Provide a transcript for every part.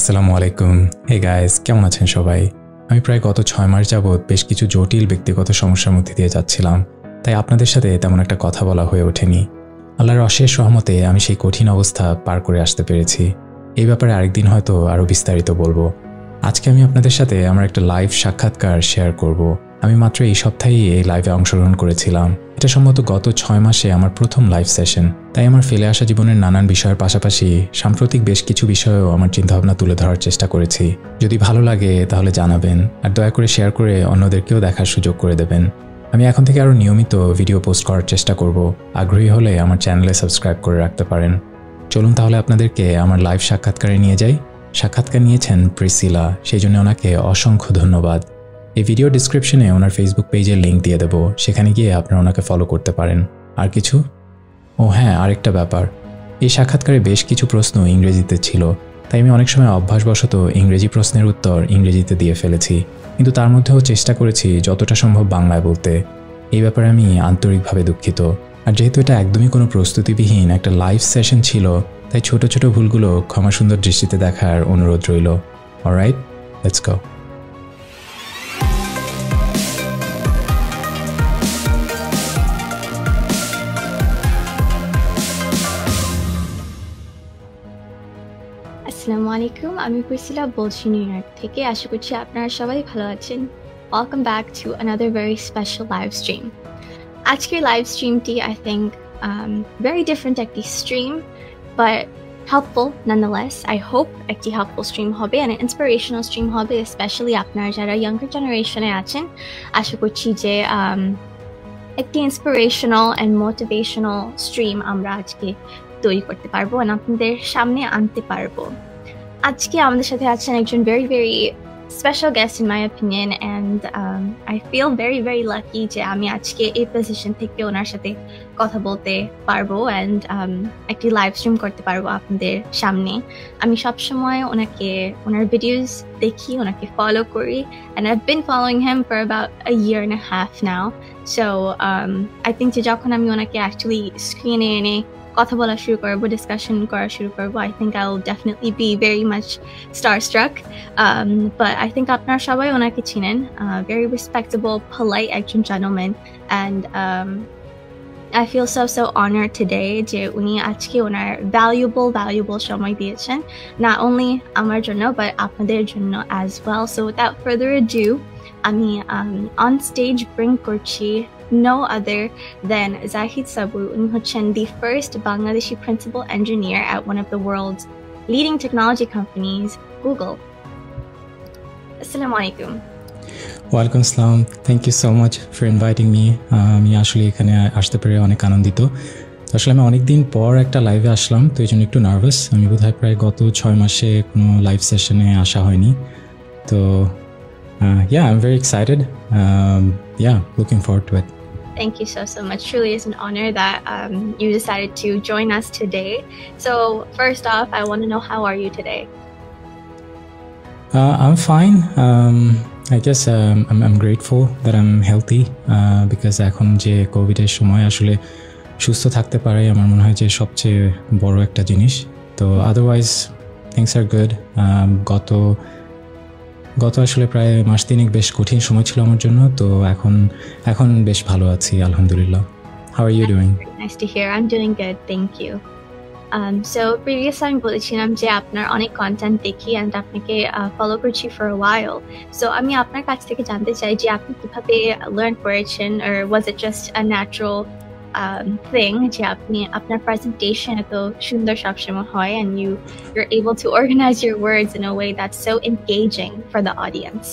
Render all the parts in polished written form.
আসসালামু আলাইকুম। Hey guys, কেমন আছেন সবাই? আমি প্রায় গত 6 মাস যাবৎ বেশ কিছু জটিল ব্যক্তিগত সমস্যার মধ্যে দিয়ে যাচ্ছিলাম, তাই আপনাদের সাথে তেমন একটা কথা বলা হয়ে ওঠেনি। আল্লাহর অশেষ রহমতে আমি সেই কঠিন অবস্থা পার করে আসতে পেরেছি। এই ব্যাপারে আরেকদিন হয়তো আরও বিস্তারিত বলবো। আজকে আমি আপনাদের সাথে আমার একটা লাইভ সাক্ষাৎকার শেয়ার করব। আমি মাত্র এই সপ্তাহেই এই লাইভে অংশগ্রহণ করেছিলাম। এটা সম্ভবত গত 6 মাসে আমার প্রথম লাইভ সেশন, তাই আমার ফেলে আসা জীবনের নানান বিষয়ের পাশাপাশি সাম্প্রতিক বেশ কিছু বিষয়েও আমার চিন্তাভাবনা তুলে ধরার চেষ্টা করেছি। যদি ভালো লাগে তাহলে জানাবেন, আর দয়া করে শেয়ার করে অন্যদেরকেও দেখার সুযোগ করে দেবেন। আমি এখন থেকে আরও নিয়মিত ভিডিও পোস্ট করার চেষ্টা করব। আগ্রহী হলে আমার চ্যানেলে সাবস্ক্রাইব করে রাখতে পারেন। চলুন তাহলে আপনাদেরকে আমার লাইভ সাক্ষাৎকারে নিয়ে যাই। সাক্ষাৎকার নিয়েছেন প্রিসিলা, সেই জন্য ওনাকে অসংখ্য ধন্যবাদ। এই ভিডিও ডিসক্রিপশনে ওনার ফেসবুক পেজের লিঙ্ক দিয়ে দেবো, সেখানে গিয়ে আপনারা ওনাকে ফলো করতে পারেন। আর কিছু? ও হ্যাঁ, আরেকটা ব্যাপার, এই সাক্ষাৎকারে বেশ কিছু প্রশ্ন ইংরেজিতে ছিল, তাই আমি অনেক সময় অভ্যাসবশত ইংরেজি প্রশ্নের উত্তর ইংরেজিতে দিয়ে ফেলেছি, কিন্তু তার মধ্যেও চেষ্টা করেছি যতটা সম্ভব বাংলায় বলতে। এই ব্যাপারে আমি আন্তরিকভাবে দুঃখিত। আর যেহেতু এটা একদমই কোনো প্রস্তুতিবিহীন একটা লাইভ সেশন ছিল, তাই ছোট ছোট ভুলগুলো ক্ষমা সুন্দর দৃষ্টিতে দেখার অনুরোধ রইল। Alright, let's go. আসসালামু আলাইকুম, আমি প্রিসিলা বলছি নিউইয়র্ক থেকে। আশা করছি আপনারা সবাই ভালো আছেন। Welcome back to another very special live stream. আজকের লাইভ স্ট্রিমটি I think very different একটি স্ট্রিম, but helpful nonetheless. I hope একটি helpful stream হবে and an inspirational stream হবে, especially আপনারা যারা younger generation এ আছেন। আশা করছি যে একটি inspirational and motivational stream আমরা আজকে তৈরি করতে পারবো আর আপনাদের সামনে আনতে পারবো। আজকে আমাদের সাথে আছেন একজন very very special guest in my opinion, and I feel very very lucky যে আমি আজকে এই পজিশন থেকে ওনার সাথে কথা বলতে পারবো and একটি লাইভ স্ট্রিম করতে পারবো আপনাদের সামনে। আমি সবসময় ওনার ভিডিওস দেখি, ওনাকে ফলো করি, and I've been following him for about a year and a half now. So I think যে যখন আমি ওনাকে actually স্ক্রিনে এনে কথা বলা শুরু করবো, ডিসকাশন করা শুরু করবো, I think I will definitely be very much starstruck. But I think আপনারা সবাই ওনাকে চিনেন, very respectable, polite একজন gentleman, and I feel so honored today যে উনি আজকে ওনার valuable সময় দিয়েছেন, not only আমার জন্য but আপনাদের জন্য as well. So without further ado, আমি on stage bring করছি no other than Zaheed Sabur. উনি হচ্ছেন the first Bangladeshi principal engineer at one of the world's leading technology companies, Google. Assalamu alaikum. ওয়ালাইকুম আসসালাম। Thank you so much for inviting me. আমি আসলে এখানে আসতে পেরে অনেক আনন্দিত। আসলে আমি অনেক দিন পর একটা লাইভে আসলাম, তো এই জন্য একটু নার্ভাস। আমি বোধহয় প্রায় গত 6 মাসে কোনো লাইভ সেশনে আসা হয়নি। তো yeah, I'm very excited. Yeah, looking forward to it. Thank you so much. Truly is an honor that you decided to join us today. So first off, I want to know, how are you today? I'm fine. I guess I'm grateful that I'm healthy because এখন যে কোভিডের সময় আসলে সুস্থ থাকতে পারে আমার মনে হয় যে সবচেয়ে বড় একটা জিনিস। তো আদারওয়াইজ থিংস আর গুড। গত আসলে প্রায় মাস তিনেক বেশ কঠিন সময় ছিল আমার জন্য, তো এখন বেশ ভালো আছি আলহামদুলিল্লাহ। How are you doing? Nice to hear. I'm doing good, thank you. So previously আমি বলেছিলাম যে আপনার অনেক কন্টেন্ট দেখি and আপনাকে ফলো করছি for a while. So আমি আপনার কাছ থেকে জানতে চাই যে আপনি কিভাবে লার্ন করেছেন, or was it just a natural thing যে আপনি আপনার প্রেজেন্টেশন এত সুন্দর সবসময় হয় and you're able to organize your words in a way that's so engaging for the audience?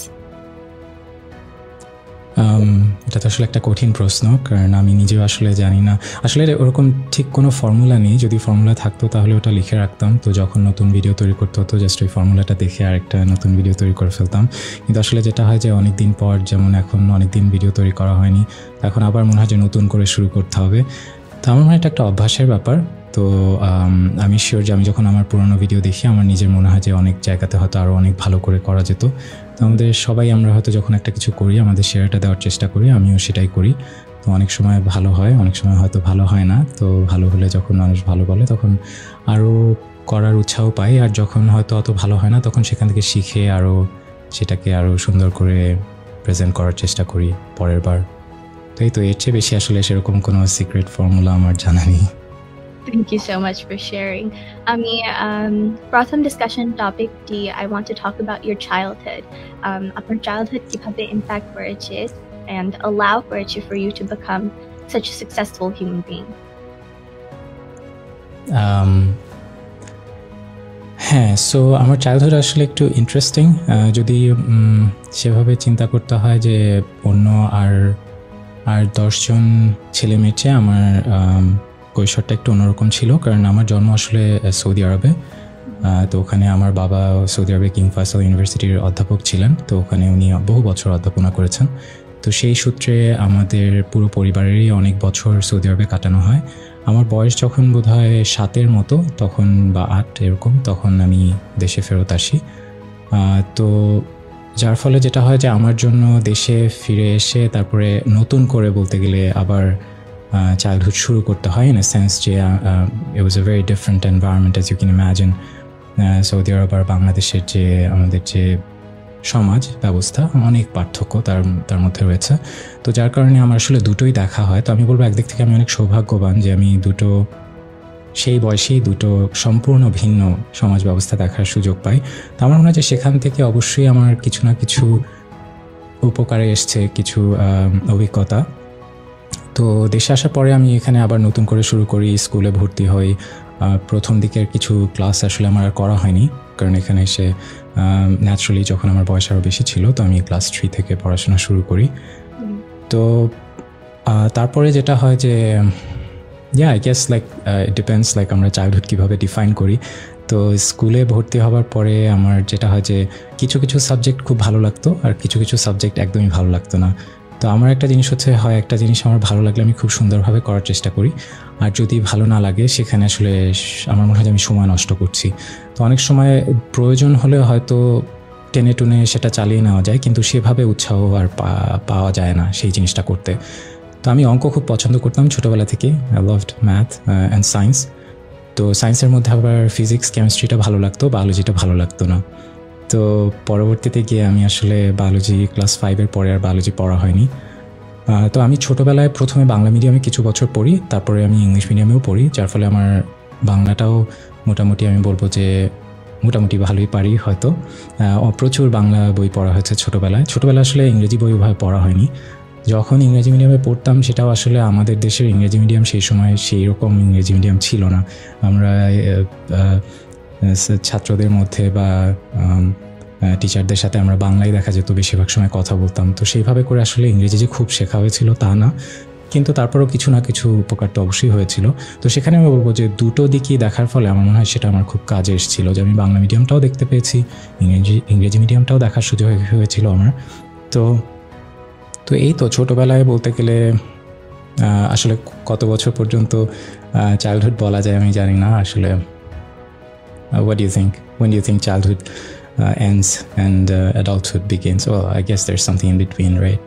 এটা তো আসলে একটা কঠিন প্রশ্ন, কারণ আমি নিজেও আসলে জানি না। আসলে ওরকম ঠিক কোনো ফর্মুলা নেই। যদি ফর্মুলা থাকতো তাহলে ওটা লিখে রাখতাম, তো যখন নতুন ভিডিও তৈরি করতে হতো জাস্ট ওই ফর্মুলাটা দেখে আরেকটা নতুন ভিডিও তৈরি করে ফেলতাম। কিন্তু আসলে যেটা হয় যে অনেক দিন পর, যেমন এখন অনেক দিন ভিডিও তৈরি করা হয়নি, এখন আবার মনে হয় যে নতুন করে শুরু করতে হবে। তো আমার মনে হয় এটা একটা অভ্যাসের ব্যাপার। তো আমি শিওর যে আমি যখন আমার পুরোনো ভিডিও দেখি আমার নিজের মনে হয় যে অনেক জায়গাতে হয়তো আরও অনেক ভালো করে করা যেত। তো আমাদের সবাই আমরা হয়তো যখন একটা কিছু করি আমাদের শেয়ারটা দেওয়ার চেষ্টা করি, আমিও সেটাই করি। তো অনেক সময় ভালো হয়, অনেক সময় হয়তো ভালো হয় না। তো ভালো হলে যখন মানুষ ভালো বলে তখন আরও করার উৎসাহ পাই, আর যখন হয়তো অত ভালো হয় না তখন সেখান থেকে শিখে আরও সেটাকে আরও সুন্দর করে প্রেজেন্ট করার চেষ্টা করি পরের বার। তো এই তো, এর চেয়ে বেশি আসলে সেরকম কোনো সিক্রেট ফর্মুলা আমার জানা নেই। Thank you so much for sharing. Pratham discussion topic D, I want to talk about your childhood. Apnar childhood kibhabe impact koreche and allow koreche for you to become such a successful human being. হ্যাঁ, so আমার childhood আসলে একটু interesting. যদি সেভাবে চিন্তা করতে হয় যে অন্য আর 10জন ছেলে মেয়ের চেয়ে আমার কৈশোরটা একটু অন্যরকম ছিল, কারণ আমার জন্ম আসলে সৌদি আরবে। তো ওখানে আমার বাবা সৌদি আরবে কিং ফয়সাল ইউনিভার্সিটির অধ্যাপক ছিলেন, তো ওখানে উনি বহু বছর অধ্যাপনা করেছেন। তো সেই সূত্রে আমাদের পুরো পরিবারেরই অনেক বছর সৌদি আরবে কাটানো হয়। আমার বয়স যখন বোধহয় 7-এর মতো তখন, বা 8 এরকম, তখন আমি দেশে ফেরত আসি। তো যার ফলে যেটা হয় যে আমার জন্য দেশে ফিরে এসে তারপরে নতুন করে বলতে গেলে আবার চাইল্ডহুড শুরু করতে হয়, ইন এ সেন্স যে it was a very different environment as you can imagine. Saudi Arab আর বাংলাদেশের যে আমাদের যে সমাজ ব্যবস্থা, অনেক পার্থক্য তার মধ্যে রয়েছে। তো যার কারণে আমার আসলে দুটোই দেখা হয়। তো আমি বলবো একদিক থেকে আমি অনেক সৌভাগ্যবান যে আমি দুটো, সেই বয়সেই দুটো সম্পূর্ণ ভিন্ন সমাজ ব্যবস্থা দেখার সুযোগ পাই। তো আমার মনে হয় যে সেখান থেকে অবশ্যই আমার কিছু না কিছু উপকারে এসছে, কিছু অভিজ্ঞতা। তো দেশে আসার পরে আমি এখানে আবার নতুন করে শুরু করি, স্কুলে ভর্তি হই। প্রথম দিকের কিছু ক্লাস আসলে আমার আর করা হয়নি, কারণ এখানে এসে ন্যাচারালি যখন আমার বয়স আরও বেশি ছিল, তো আমি ক্লাস 3 থেকে পড়াশোনা শুরু করি। তো তারপরে যেটা হয় যে I guess like it depends like আমরা চাইল্ডহুড কীভাবে ডিফাইন করি। তো স্কুলে ভর্তি হওয়ার পরে আমার যেটা হয় যে কিছু কিছু সাবজেক্ট খুব ভালো লাগতো, আর কিছু কিছু সাবজেক্ট একদমই ভালো লাগতো না। তো আমার একটা জিনিস হচ্ছে, হয় একটা জিনিস আমার ভালো লাগলে আমি খুব সুন্দরভাবে করার চেষ্টা করি, আর যদি ভালো না লাগে সেখানে আসলে আমার মনে হয় যে আমি সময় নষ্ট করছি। তো অনেক সময় প্রয়োজন হলে হয়তো টেনে টুনে সেটা চালিয়ে নেওয়া যায়, কিন্তু সেভাবে উৎসাহ আর পাওয়া যায় না সেই জিনিসটা করতে। তো আমি অঙ্ক খুব পছন্দ করতাম ছোটোবেলা থেকে। I loved math and science. তো সায়েন্সের মধ্যে আবার ফিজিক্স কেমিস্ট্রিটা ভালো লাগতো, বায়োলজিটা ভালো লাগতো না। তো পরবর্তীতে গিয়ে আমি আসলে বায়োলজি ক্লাস 5-এর পরে আর বায়োলজি পড়া হয়নি। তো আমি ছোটোবেলায় প্রথমে বাংলা মিডিয়ামে কিছু বছর পড়ি, তারপরে আমি ইংলিশ মিডিয়ামেও পড়ি, যার ফলে আমার বাংলাটাও মোটামুটি আমি বলবো যে মোটামুটি ভালোই পারি হয়তো। প্রচুর বাংলা বই পড়া হয়েছে ছোটোবেলায় আসলে ইংরেজি বই ওভাবে পড়া হয়নি। যখন ইংরেজি মিডিয়ামে পড়তাম সেটাও আসলে আমাদের দেশের ইংরেজি মিডিয়াম সেই সময় সেই রকম ইংরেজি মিডিয়াম ছিল না। আমরা ছাত্রদের মধ্যে বা টিচারদের সাথে আমরা বাংলায় দেখা যেত বেশিরভাগ সময় কথা বলতাম। তো সেইভাবে করে আসলে ইংরেজি যে খুব শেখা হয়েছিল তা না, কিন্তু তারপরেও কিছু না কিছু উপকার তো অবশ্যই হয়েছিল। তো সেখানে আমি বলবো যে দুটো দিকই দেখার ফলে আমার মনে হয় সেটা আমার খুব কাজে এসেছিল, যে আমি বাংলা মিডিয়ামটাও দেখতে পেয়েছি, ইংরেজি মিডিয়ামটাও দেখার সুযোগ হয়েছিল আমার। তো এই তো ছোটোবেলায় বলতে গেলে আসলে কত বছর পর্যন্ত চাইল্ডহুড বলা যায় আমি জানি না আসলে। What do you think? When do you think childhood ends and adulthood begins? Well, I guess there's something in between, right?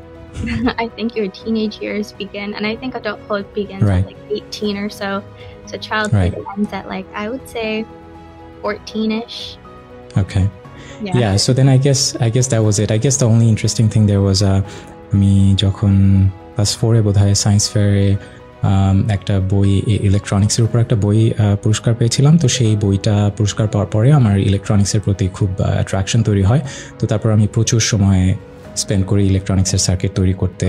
I think your teenage years begin, and I think adulthood begins Right. at like 18 or so. So childhood Right. ends at like, I would say 14-ish. Okay. Yeah, so then I guess that was it. I guess the only interesting thing there was আমি যখন class 4-এ বোধহয় science ফেয়ারে একটা বই, ইলেকট্রনিক্সের উপর একটা বই পুরস্কার পেয়েছিলাম। তো সেই বইটা পুরস্কার পাওয়ার পরে আমার ইলেকট্রনিক্সের প্রতি খুব অ্যাট্রাকশন তৈরি হয়। তো তারপর আমি প্রচুর সময় স্পেন্ড করি ইলেকট্রনিক্সের সার্কিট তৈরি করতে।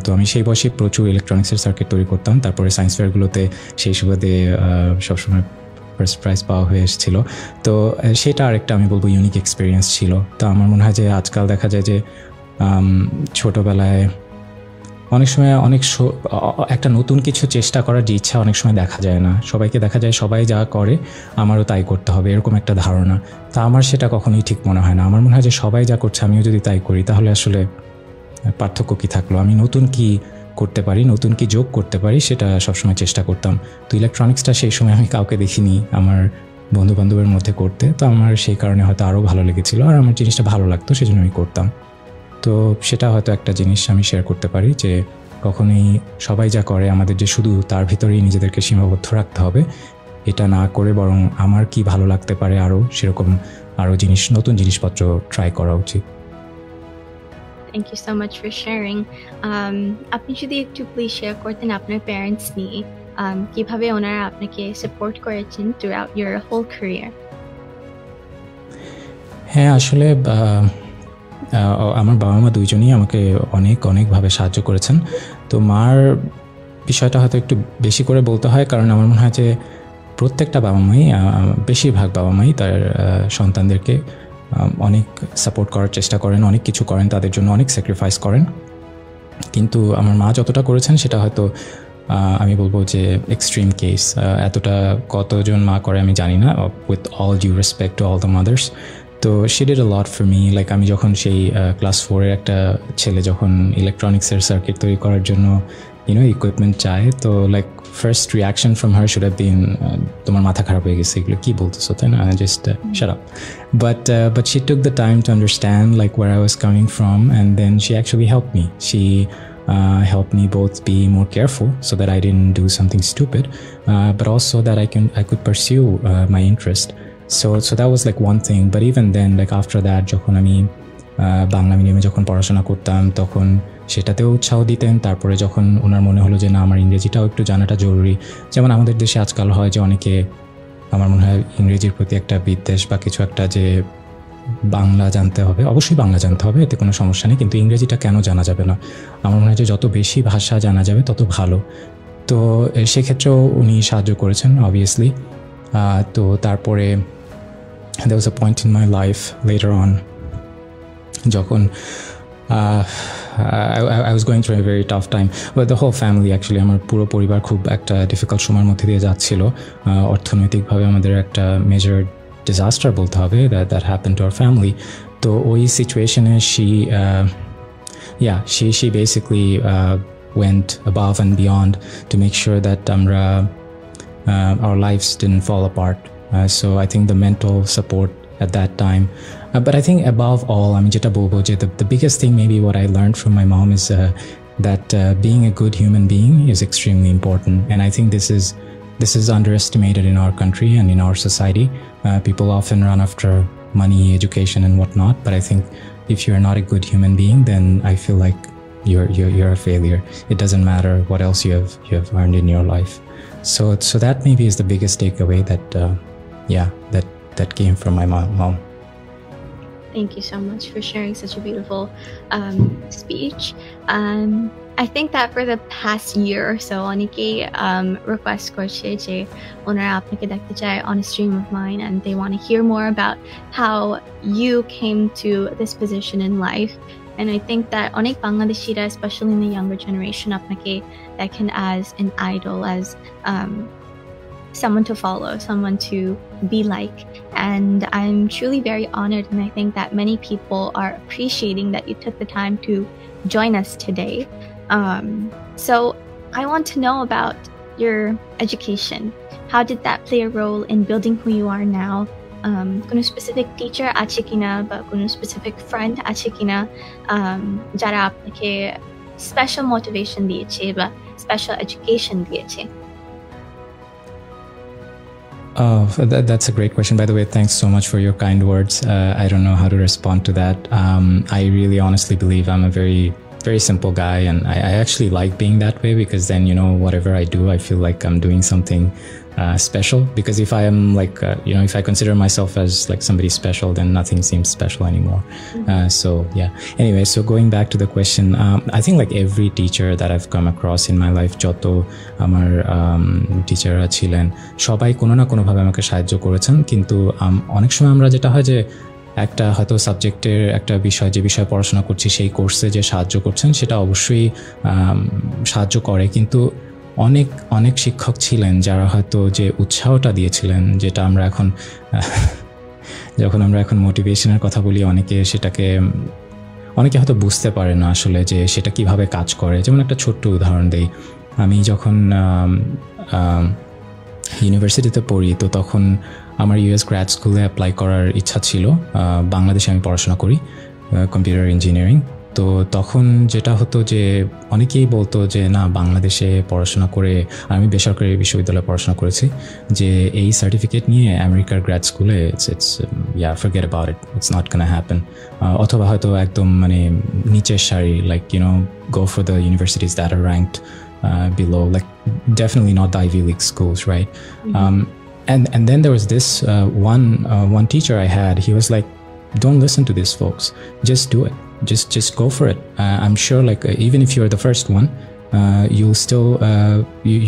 তো আমি সেই বয়সে প্রচুর ইলেকট্রনিক্সের সার্কিট তৈরি করতাম। তারপরে সায়েন্স ফেয়ারগুলোতে সেই সুবাদে সবসময় ফার্স্ট প্রাইজ পাওয়া হয়ে এসেছিল। তো সেটা আরেকটা আমি বলবো ইউনিক এক্সপিরিয়েন্স ছিল। তো আমার মনে হয় যে আজকাল দেখা যায় যে ছোটোবেলায় অনেক সময় একটা নতুন কিছু চেষ্টা করার যে ইচ্ছা অনেক সময় দেখা যায় না। সবাইকে দেখা যায় সবাই যা করে আমারও তাই করতে হবে, এরকম একটা ধারণা। তা আমার সেটা কখনোই ঠিক মনে হয় না। আমার মনে হয় যে সবাই যা করছে আমিও যদি তাই করি তাহলে আসলে পার্থক্য কী থাকলো? আমি নতুন কি করতে পারি, নতুন কি যোগ করতে পারি, সেটা সবসময় চেষ্টা করতাম। তো ইলেকট্রনিক্সটা সেই সময় আমি কাউকে দেখিনি আমার বন্ধুবান্ধবের মধ্যে করতে। তো আমার সেই কারণে হয়তো আরও ভালো লেগেছিলো, আর আমার জিনিসটা ভালো লাগতো, সেজন্য আমি করতাম। তো সেটা হয়তো একটা জিনিস আমি শেয়ার করতে পারি যে কখনোই সবাই যা করে আমাদের যে শুধু তার ভিতরেই নিজেদেরকে সীমাবদ্ধ রাখতে হবে এটা না করে বরং আমার কি ভালো লাগতে পারে আরও সেরকম আরও নতুন জিনিসপত্র ট্রাই করা উচিত। Thank you so much for sharing. আপনি যদি একটু প্লিজ শেয়ার করতেন আপনার প্যারেন্টস নিয়ে কিভাবে ওনারা আপনাকে সাপোর্ট করেছেন throughout your whole career? হ্যাঁ, আসলে আমার বাবা মা দুইজনই আমাকে অনেকভাবে সাহায্য করেছেন। তো মার বিষয়টা হয়তো একটু বেশি করে বলতে হয়, কারণ আমার মনে হয় যে প্রত্যেকটা বাবা মাই, বেশিরভাগ বাবা মাই তার সন্তানদেরকে অনেক সাপোর্ট করার চেষ্টা করেন, অনেক কিছু করেন, তাদের জন্য অনেক স্যাক্রিফাইস করেন। কিন্তু আমার মা যতটা করেছেন সেটা হয়তো আমি বলবো যে এক্সট্রিম কেস। এতটা কতজন মা করে আমি জানি না, with all due respect to all the mothers. তো she did a lot for me. Like আমি যখন সেই ক্লাস 4-এর একটা ছেলে যখন ইলেকট্রনিক্সের সার্কিট তৈরি করার জন্য ইকুইপমেন্ট চায়, তো like first reaction from her should have been, তোমার মাথা খারাপ হয়ে গেছে, এগুলো কী বলতেছো, তাই না, just shut up. But she took the time to understand like where I was coming from, and then she actually helped me. She helped me both be more careful so that I didn't do something stupid, but also that I could pursue my interest. So that was like one thing. But even then, like after that, যখন আমি বাংলা মিডিয়ামে যখন পড়াশোনা করতাম তখন সেটাতেও উৎসাহ দিতেন। তারপরে যখন ওনার মনে হলো যে না, আমার ইংরেজিটাও একটু জানাটা জরুরি, যেমন আমাদের দেশে আজকাল হয় যে অনেকে, আমার মনে হয় ইংরেজির প্রতি একটা বিদ্বেষ বা কিছু একটা, যে বাংলা জানতে হবে, অবশ্যই বাংলা জানতে হবে, এতে কোনো সমস্যা নেই, কিন্তু ইংরেজিটা কেন জানা যাবে না? আমার মনে হয় যে যত বেশি ভাষা জানা যাবে তত ভালো। তো সেক্ষেত্রেও উনি সাহায্য করেছেন অবভিয়াসলি। তো তারপরে there was a point in my life later on যখন I was going through a very tough time, but the whole family actually, আমার পুরো পরিবার খুব একটা ডিফিকাল্ট সময়ের মধ্যে দিয়ে যাচ্ছিল। অর্থনৈতিকভাবে আমাদের একটা মেজর ডিজাস্টার বলতে হবে that happened to our family. তো ওই সিচুয়েশনে she basically went above and beyond to make sure that our lives didn't fall apart. So I think the mental support at that time, but I think above all, আমি যেটা বলবো যে the biggest thing maybe what I learned from my mom is that being a good human being is extremely important, and I think this is underestimated in our country and in our society. People often run after money, education and whatnot, but I think if you're not a good human being, then I feel like you're a failure. It doesn't matter what else you have earned in your life. So that maybe is the biggest takeaway that came from my mom. Thank you so much for sharing such a beautiful speech. I think that for the past year or so, অনেকেই request করছে যে ওনারা আপনাকে দেখতে চায় on a stream of mine, and they want to hear more about how you came to this position in life. And I think that অনেক বাংলাদেশিরা, especially in the younger generation, আপনাকে দেখেন as an idol, as someone to follow, someone to be like, and I'm truly very honored, and I think that many people are appreciating that you took the time to join us today. So I want to know about your education. How did that play a role in building who you are now? কোনো specific teacher আছে কিনা বা কোনো specific friend আছে কিনা যারা আপনাকে special motivation দিয়েছে বা স্পেশাল এডুকেশন দিয়েছে? That's a great question. By the way, thanks so much for your kind words. I don't know how to respond to that. I really honestly believe I'm a very, very simple guy, and I actually like being that way, because then, whatever I do, I feel like I'm doing something special. Because if I am like, if I consider myself as like somebody special, then nothing seems special anymore. So yeah. Anyway, so going back to the question, I think like every teacher that I've come across in my life, joto amar teacherra chilen, shobai kono na kono bhabe amake sahaଯ୍য করেছেন। কিন্তু অনেক সময় আমরা যেটা হয় যে একটা হয়তো সাবজেক্টের একটা বিষয়, যে বিষয়ে পড়াশোনা করছি সেই কোর্সে যে সাহায্য করছেন সেটা অবশ্যই সাহায্য করে, কিন্তু অনেক শিক্ষক ছিলেন যারা হয়তো যে উৎসাহটা দিয়েছিলেন, যেটা আমরা এখন যখন আমরা এখন মোটিভেশনের কথা বলি, অনেকে হয়তো বুঝতে পারে না আসলে যে সেটা কিভাবে কাজ করে। যেমন একটা ছোট্ট উদাহরণ দেই, আমি যখন ইউনিভার্সিটিতে পড়ি, তো তখন আমার ইউএস গ্র্যাড স্কুলে অ্যাপ্লাই করার ইচ্ছা ছিল। বাংলাদেশে আমি পড়াশোনা করি কম্পিউটার ইঞ্জিনিয়ারিং। তো তখন যেটা হতো যে অনেকেই বলতো যে না বাংলাদেশে পড়াশোনা করে, আমি বেসরকারি বিশ্ববিদ্যালয়ে পড়াশোনা করেছি, যে এই সার্টিফিকেট নিয়ে আমেরিকার গ্র্যাড স্কুলে it's forget about it, it's not gonna happen. অথবা হয়তো একদম মানে নিচের সারি, like go for the universities that are ranked below, like definitely not the Ivy League schools, right? And then there was this one teacher I had. He was like, don't listen to these folks, just do it, just go for it. I'm sure like even if you're the first one, you'll still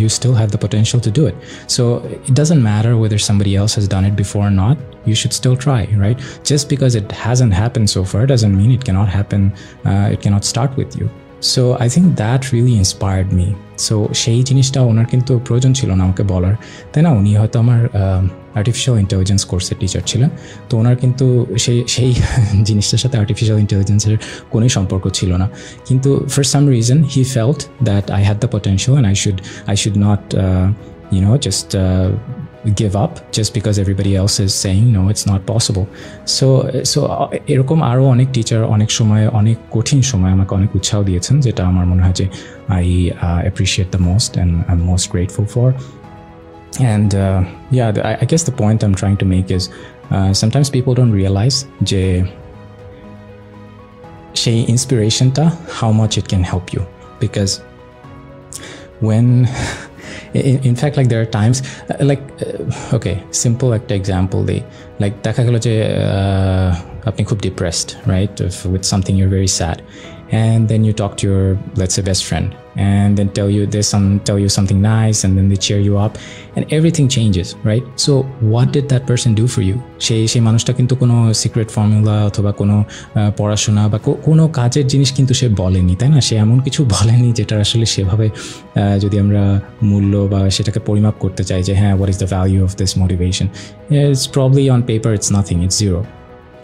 you still have the potential to do it. So it doesn't matter whether somebody else has done it before or not, you should still try, right? Just because it hasn't happened so far doesn't mean it cannot happen, it cannot start with you. So I think that really inspired me. So সেই জিনিসটা ওনার কিন্তু প্রয়োজন ছিল না আমাকে বলার, তাই না? উনি হয়তো আমার আর্টিফিশিয়াল ইন্টেলিজেন্স কোর্সের টিচার ছিলেন, তো ওনার কিন্তু সেই জিনিসটার সাথে আর্টিফিশিয়াল ইন্টেলিজেন্সের কোনোই সম্পর্ক ছিল না। কিন্তু for some reason he felt that I had the potential and I should not just give up just because everybody else is saying no, it's not possible. So এরকম আরও অনেক টিচার অনেক সময় অনেক কঠিন সময় আমাকে অনেক উৎসাহ দিয়েছেন, যেটা আমার মনে হয় যে I appreciate the most and I'm most grateful for. And I guess the point I'm trying to make is sometimes people don't realize যে সেই ইন্সপিরেশনটা how much it can help you, because when in fact like there are times like okay, simple একটা example দেই, like দেখা গেল যে আপনি খুব depressed, right, with something, you're very sad, and then you talk to your, let's say, best friend, and then tell you something nice, and then they cheer you up and everything changes, right? So what did that person do for you? সেই মানুষটা কিন্তু কোনো secret formula অথবা কোনো পড়াশোনা বা কোনো কাজের জিনিস কিন্তু সে বলেনি, তাই না? সে এমন কিছু বলেনি যেটা আসলে সেভাবে যদি আমরা মূল্য বা সেটাকে পরিমাপ করতে চাই যে হ্যাঁ, what is the value of this motivation? It's probably on paper it's nothing, it's zero.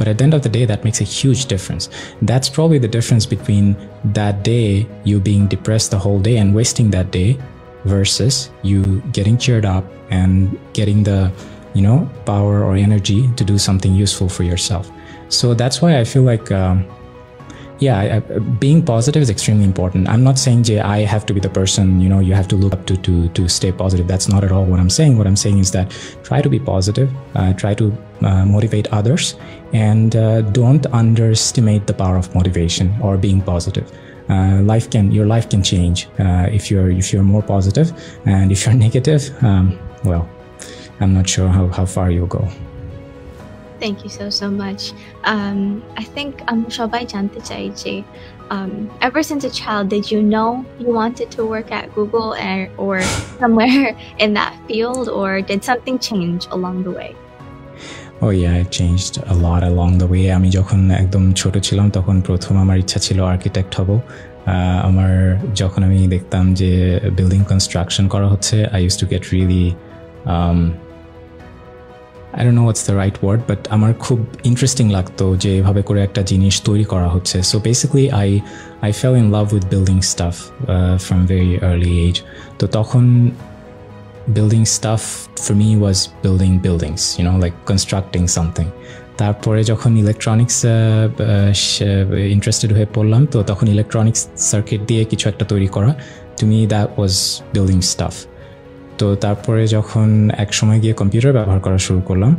But at the end of the day, that makes a huge difference. That's probably the difference between that day, you being depressed the whole day and wasting that day, versus you getting cheered up and getting the, power or energy to do something useful for yourself. So that's why I feel like, being positive is extremely important. I'm not saying I have to be the person, you have to look up to stay positive. That's not at all what I'm saying. What I'm saying is that try to be positive, try to motivate others, and don't underestimate the power of motivation or being positive. Your life can change if you're more positive, and if you're negative, well, I'm not sure how far you'll go. Thank you so much. I think সবাই জানতে চাই যে ever since a child, did you know you wanted to work at Google or somewhere in that field, or did something change along the way? Oh yeah, it changed a lot along the way. আমি যখন একদম ছোট ছিলাম তখন প্রথম আমার ইচ্ছা ছিল আর্কিটেক্ট হব। আমার যখন আমি দেখতাম যে বিল্ডিং কনস্ট্রাকশন করা হচ্ছে, I used to get really I don't know what's the right word, but আমার খুব ইন্টারেস্টিং লাগতো যে এভাবে করে একটা জিনিস তৈরি করা হচ্ছে। So basically I fell in love with building stuff from very early age. তো তখন building stuff for me was building buildings, like constructing something. তারপরে যখন ইলেকট্রনিক্স ইন্টারেস্টেড হয়ে পড়লাম, তো তখন ইলেকট্রনিক্স সার্কিট দিয়ে কিছু একটা তৈরি করা, to me that was building stuff. তো তারপরে যখন এক সময় গিয়ে কম্পিউটার ব্যবহার করা শুরু করলাম,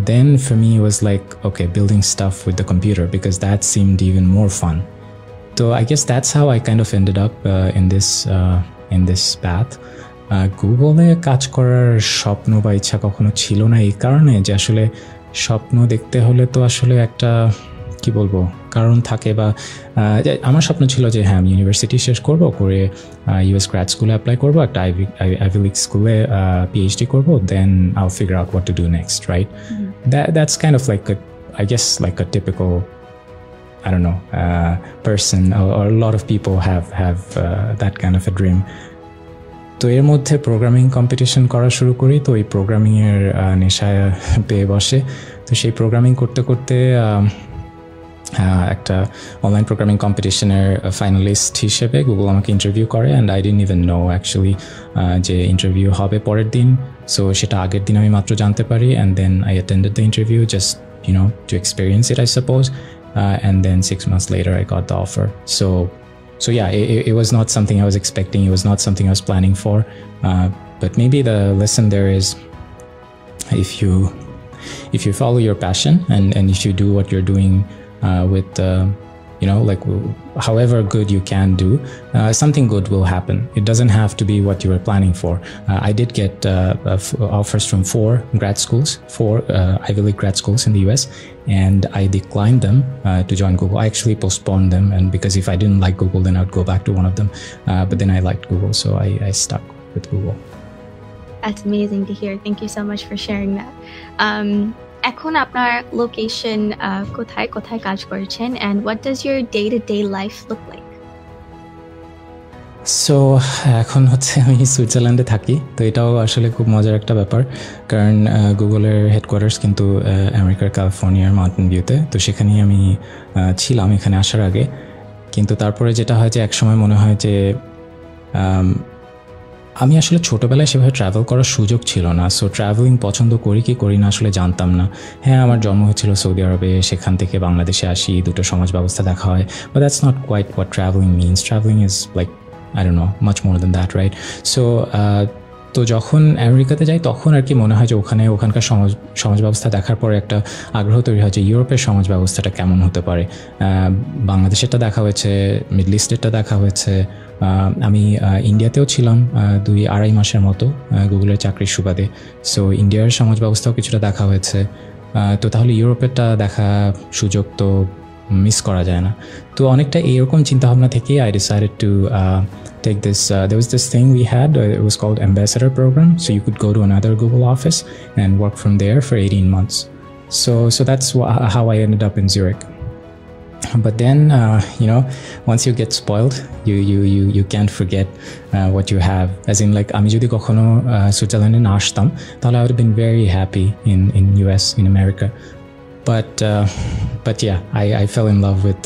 then for me it was like, okay, building stuff with the computer, because that seemed even more fun. So I guess that's how I kind of ended up in this path. গুগলে কাজ করার স্বপ্ন বা ইচ্ছা কখনো ছিল না, এই কারণে যে আসলে স্বপ্ন দেখতে হলে তো আসলে একটা কি বলবো কারণ থাকে, বা আমার স্বপ্ন ছিল যে হ্যাঁ আমি ইউনিভার্সিটি শেষ করব, করে ইউএস গ্র্যাড স্কুলে অ্যাপ্লাই করবো, একটা আইভি লিগ স্কুলে পিএইচডি করবো, দেন I'll figure out what to do next, right? That's kind of like I guess like a typical, I don't know, person, or a lot of people have that kind of a dream. তো এর মধ্যে programming competition করা শুরু করি, তো এই প্রোগ্রামিংয়ের নেশায় পেয়ে বসে। তো সেই প্রোগ্রামিং করতে করতে একটা অনলাইন প্রোগ্রামিং কম্পিটিশনের ফাইনালিস্ট হিসেবে গুগল আমাকে ইন্টারভিউ করে, and I didn't even know actually যে ইন্টারভিউ হবে পরের দিন। সো সেটা আগের দিন আমি মাত্র জানতে পারি, and then I attended the interview just to experience it, I suppose. and then 6 months later I got the offer. So yeah, it was not something I was expecting. It was not something I was planning for. But maybe the lesson there is, if you follow your passion and if you do what you're doing with like however good you can do, something good will happen. It doesn't have to be what you were planning for. I did get offers from 4 Ivy League grad schools in the US, and I declined them to join Google. I actually postponed them, and because if I didn't like Google, then I would go back to one of them. But then I liked Google, so I stuck with Google. That's amazing to hear. Thank you so much for sharing that. এখন আপনার location কোথায় কোথায় কাজ করছেন, and what does your day-to-day life look like? So এখন হচ্ছে আমি সুইজারল্যান্ডে থাকি। তো এটাও আসলে খুব মজার একটা ব্যাপার, কারণ গুগলের হেডকোয়ার্টার্স কিন্তু আমেরিকার ক্যালিফোর্নিয়ার মাউন্টেন ভিউতে। তো সেখানেই আমি ছিলাম এখানে আসার আগে। কিন্তু তারপরে যেটা হয় যে একসময় মনে হয় যে আমি আসলে ছোটোবেলায় সেভাবে ট্রাভেল করার সুযোগ ছিল না। সো ট্রাভেলিং পছন্দ করি কি করি না আসলে জানতাম না। হ্যাঁ, আমার জন্ম হয়েছিল সৌদি আরবে, সেখান থেকে বাংলাদেশে আসি, দুটো সমাজ ব্যবস্থা দেখা হয়। But that's not quite what travelling means. Travelling is like I don't know, much more than that, right? So তো যখন আমেরিকাতে যাই তখন আর কি মনে হয় যে ওখানকার সমাজ ব্যবস্থা দেখার পরে একটা আগ্রহ তৈরি হয় যে ইউরোপের সমাজ ব্যবস্থাটা কেমন হতে পারে। বাংলাদেশেরটা দেখা হয়েছে, মিডল ইস্টেরটা দেখা হয়েছে। আমি ইন্ডিয়াতেও ছিলাম 2-2.5 মাসের মতো গুগলের চাকরির সুবাদে। সো ইন্ডিয়ার সমাজ ব্যবস্থাও কিছুটা দেখা হয়েছে। তো তাহলে ইউরোপেরটা দেখা সুযোগ তো মিস করা যায় না। তো অনেকটা এইরকম চিন্তাভাবনা থেকেই I decided to take this, there was this thing we had, it was called Ambassador Program, so you could go to another Google office and work from there for 18 months. So that's how I ended up in Zurich. But then once you get spoiled, you can't forget what you have. As in, like, আমি যদি কখনো সুইজারল্যান্ডে না আসতাম তাহলে I would have been very happy in US, in America. But yeah, I fell in love with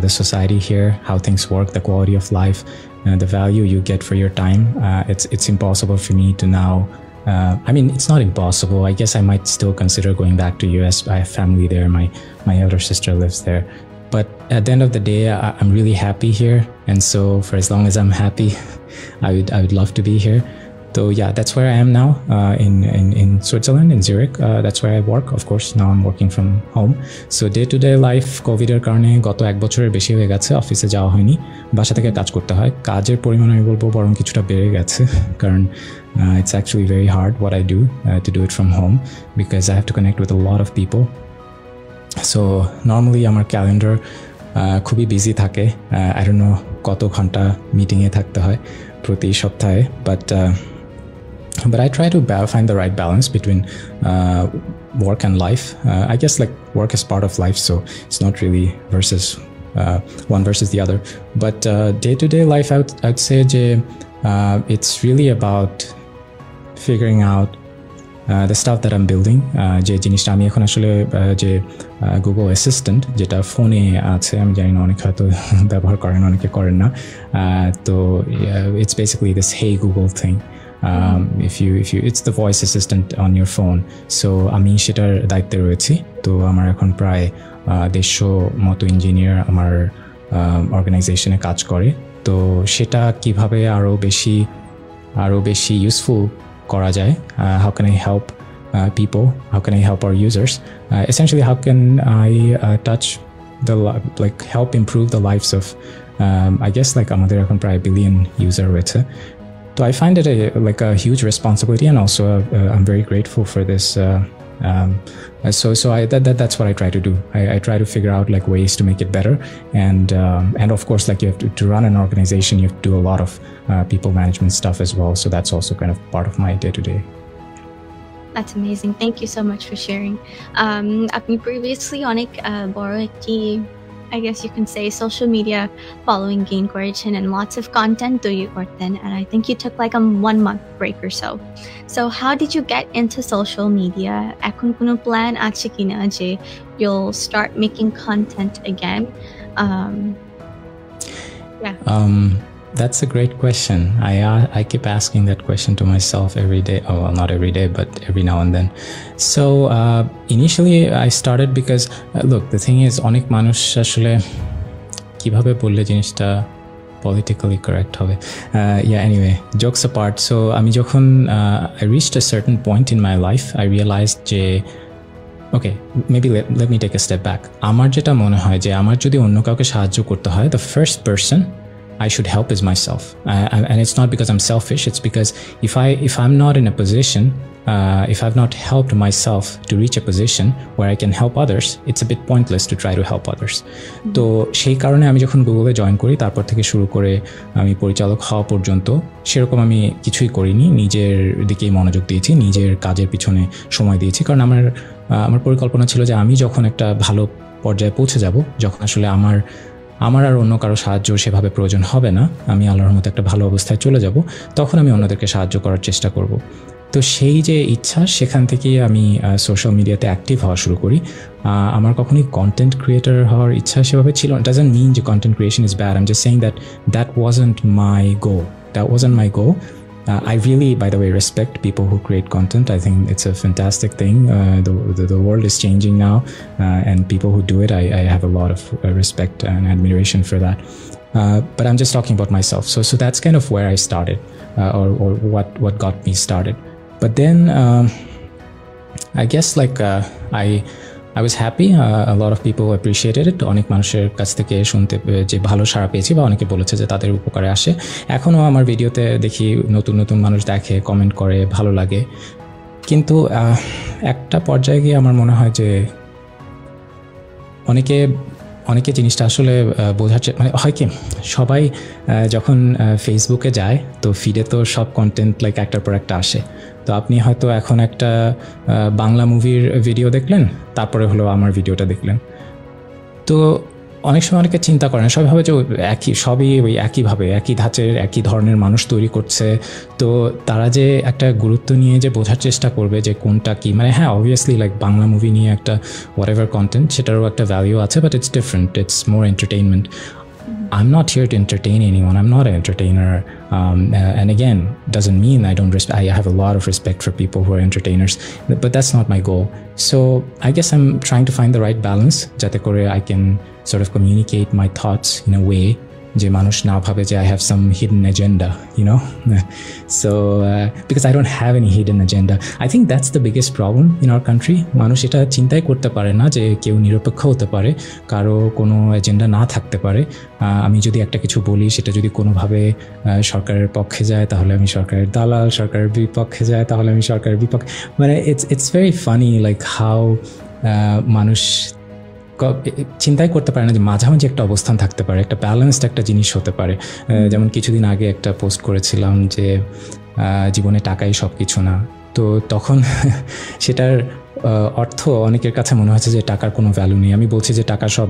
the society here, how things work, the quality of life, the value you get for your time. It's impossible for me to now. I mean, it's not impossible. I guess I might still consider going back to US. I have family there. My elder sister lives there. But at the end of the day, I'm really happy here, and so for as long as I'm happy, I would love to be here. So yeah, that's where I am now, in Switzerland, in Zurich. That's where I work. Of course, now I'm working from home. So day-to-day life, কোভিডের কারণে গত 1 বছরের বেশি হয়ে গেছে অফিসে যাওয়া হয়নি, বাসা থেকে কাজ করতে হয়। কাজের পরিমাণ আমি বলবো বরং কিছুটা বেড়ে গেছে, কারণ it's actually very hard what I do to do it from home, because I have to connect with a lot of people. So normally আমার ক্যালেন্ডার খুবই বিজি থাকে। I don't know কত ঘন্টা মিটিংয়ে থাকতে হয় প্রতি সপ্তাহে, but I try to find the right balance between work and life. I guess like work is part of life, so it's not really one versus the other. But day-to-day life, I would say it's really about figuring out the stuff that I'm building. যে জিনিসটা আমি এখন আসলে যে Google assistant যেটা ফোনে আছে, আমি জানি না অনেকে হয়তো ব্যবহার করেন, অনেকে করেন না। তো it's basically this Hey Google thing. If you it's the voice assistant on your phone. So আমি সেটার দায়িত্বে রয়েছি। তো আমার এখন প্রায় 150 মতো ইঞ্জিনিয়ার আমার অর্গানাইজেশনে কাজ করে। তো সেটা কিভাবে আরও বেশি ইউজফুল করা যায়, how can I help people, how can I help our users, essentially how can I help improve the lives of I guess like আমাদের এখন প্রায় 1 billion user রয়েছে। So I find it a huge responsibility, and also I'm very grateful for this. So that's what I try to do. I try to figure out like ways to make it better, and of course, like you have to run an organization, you have to do a lot of people management stuff as well. So that's also kind of part of my day-to-day. That's amazing. Thank you so much for sharing. আপনি previously অনেক বড় একটি, I guess you can say, social media following gain করেছেন and lots of content তৈরি করতেন, and I think you took like a 1-month break or so. So how did you get into social media? এখন কোনো plan আছে কিনা যে you'll start making content again? Yeah. That's a great question. I keep asking that question to myself every day. Oh, well, not every day, but every now and then. So initially I started because look, the thing is অনেক মানুষ আসলে কিভাবে বললে জিনিসটা politically correct হবে. Yeah, anyway, jokes apart. So আমি যখন I reached a certain point in my life, I realized যে okay, maybe let me take a step back. আমার যেটা মনে হয় যে আমার যদি অন্য কাউকে সাহায্য করতে হয়, the first person I should help is myself. And it's not because I'm selfish, it's because if I'm not in a position, if I've not helped myself to reach a position where I can help others, it's a bit pointless to try to help others. তো সেই কারণে আমি যখন গুগলে join করি, তারপর থেকে শুরু করে আমি পরিচালক হওয়া পর্যন্ত সেরকম আমি কিছুই করিনি, নিজের দিকেই মনোযোগ দিয়েছি, নিজের কাজের পিছনে সময় দিয়েছি। কারণ আমার পরিকল্পনা ছিল যে আমি যখন একটা ভালো পর্যায়ে পৌঁছে যাব, যখন আসলে আমার আর অন্য কারো সাহায্য সেভাবে প্রয়োজন হবে না, আমি আল্লাহর মতো একটা ভালো অবস্থায় চলে যাব, তখন আমি অন্যদেরকে সাহায্য করার চেষ্টা করব। তো সেই যে ইচ্ছা, সেখান থেকেই আমি সোশ্যাল মিডিয়াতে অ্যাক্টিভ হওয়া শুরু করি। আমার কখনোই কন্টেন্ট ক্রিয়েটর হওয়ার ইচ্ছা সেভাবে ছিল না। ডাজন্ট মিন যে content creation is bad, I am just saying that wasn't my goal, I really, by the way, respect people who create content. I think it's a fantastic thing. The world is changing now, and people who do it, I have a lot of respect and admiration for that. But I'm just talking about myself. So that's kind of where I started, or what got me started. But then I guess I was happy. A lot of people appreciated it. অনেক মানুষের কাছ থেকে শুনতে যে ভালো সাড়া পেয়েছি, বা অনেকে বলেছে যে তাদের উপকারে আসে। এখনও আমার ভিডিওতে দেখি নতুন নতুন মানুষ দেখে, কমেন্ট করে, ভালো লাগে। কিন্তু একটা পর্যায়ে গিয়ে আমার মনে হয় যে অনেকে জিনিসটা আসলে বোঝার মানে হয় কি, সবাই যখন ফেসবুকে যায়, তো ফিডে তো সব কন্টেন্ট লাইক একটার পর একটা আসে। তো আপনি হয়তো এখন একটা বাংলা মুভির ভিডিও দেখলেন, তারপরে হলো আমার ভিডিওটা দেখলেন। তো অনেক সময় অনেকে চিন্তা করেন, সবাই ভাবে যে সবই ওই একইভাবে একই ধাঁচের একই ধরনের মানুষ তৈরি করছে, তো তারা যে একটা গুরুত্ব নিয়ে যে বোঝার চেষ্টা করবে যে কোনটা কি, মানে হ্যাঁ অবভিয়াসলি লাইক বাংলা মুভি নিয়ে একটা হোয়াট এভার কন্টেন্ট, সেটারও একটা ভ্যালিউ আছে, but it's different, it's more entertainment. I'm not here to entertain anyone. I'm not an entertainer. And again, doesn't mean I don't respect. I have a lot of respect for people who are entertainers, but that's not my goal. So I guess I'm trying to find the right balance, jate kore I can sort of communicate my thoughts in a way যে মানুষ না ভাবে যে I have some hidden agenda, you know. So because I don't have any hidden agenda, I think that's the biggest problem in our country. মানুষ এটা চিন্তাই করতে পারে না যে কেউ নিরপেক্ষ হতে পারে, কারো কোনো এজেন্ডা না থাকতে পারে। আমি যদি একটা কিছু বলি, সেটা যদি কোনোভাবে সরকারের পক্ষে যায়, তাহলে আমি সরকারের দালাল, সরকারের বিপক্ষে যায়, তাহলে আমি সরকারের বিপক্ষে। মানে it's very funny like how মানুষ চিন্তাই করতে পারে না যে মাঝামাঝি একটা অবস্থান থাকতে পারে, একটা ব্যালেন্সড একটা জিনিস হতে পারে। যেমন কিছুদিন আগে একটা পোস্ট করেছিলাম যে জীবনে টাকাই সব কিছু না। তো তখন সেটার অর্থ অনেকের কাছে মনে হচ্ছে যে টাকার কোনো ভ্যালু নেই। আমি বলছি যে টাকা সব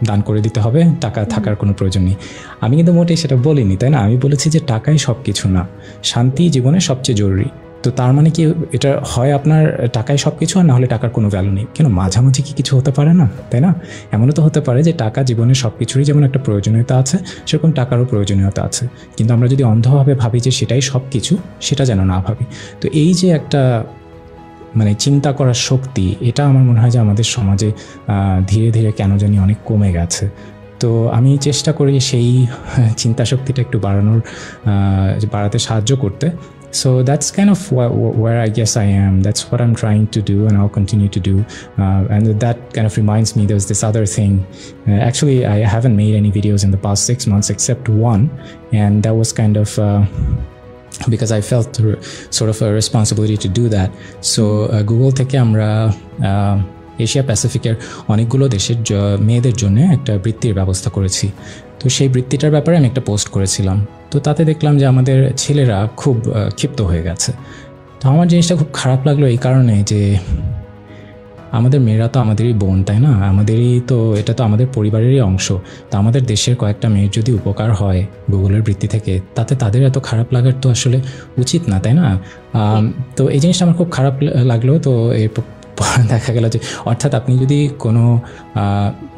দান করে দিতে হবে, টাকা থাকার কোনো প্রয়োজন নেই। আমি কিন্তু মোটেই সেটা বলিনি, তাই না? আমি বলেছি যে টাকাই সব কিছু না, শান্তি জীবনে সবচেয়ে জরুরি। তো তার মানে কি এটা হয় আপনার টাকায় সব কিছু, আর না হলে টাকার কোনো ভ্যালু নেই? কেন মাঝামাঝি কি কিছু হতে পারে না, তাই না? এমনও তো হতে পারে যে টাকা জীবনের সব কিছুরই যেমন একটা প্রয়োজনীয়তা আছে, সেরকম টাকারও প্রয়োজনীয়তা আছে। কিন্তু আমরা যদি অন্ধভাবে ভাবি যে সেটাই সব কিছু, সেটা যেন না ভাবি। তো এই যে একটা মানে চিন্তা করার শক্তি, এটা আমার মনে হয় যে আমাদের সমাজে ধীরে ধীরে কেন জানি অনেক কমে গেছে। তো আমি চেষ্টা করি সেই চিন্তা শক্তিটা একটু বাড়াতে সাহায্য করতে। So that's kind of where I guess I am. That's what I'm trying to do, and I'll continue to do. And that kind of reminds me, there's this other thing. Actually, I haven't made any videos in the past 6 months except one, and that was kind of because I felt sort of a responsibility to do that. So Google থেকে আমরা Asia প্যাসিফিকের অনেকগুলো দেশের মেয়েদের জন্য একটা বৃত্তির ব্যবস্থা করেছি। তো সেই বৃত্তিটার ব্যাপারে আমি একটা পোস্ট করেছিলাম। তো তাতে দেখলাম যে আমাদের ছেলেরা খুব ক্ষিপ্ত হয়ে গেছে। তো আমার জিনিসটা খুব খারাপ লাগলো এই কারণে যে আমাদের মেয়েরা তো আমাদেরই বোন, তাই না? এটা তো আমাদের পরিবারেরই অংশ। তো আমাদের দেশের কয়েকটা মেয়ের যদি উপকার হয় গুগলের বৃত্তি থেকে, তাতে তাদের এত খারাপ লাগার তো আসলে উচিত না, তাই না? তো এই জিনিসটা আমার খুব খারাপ লাগলো। তো এরপর দেখা গেল যে অর্থাৎ আপনি যদি কোনো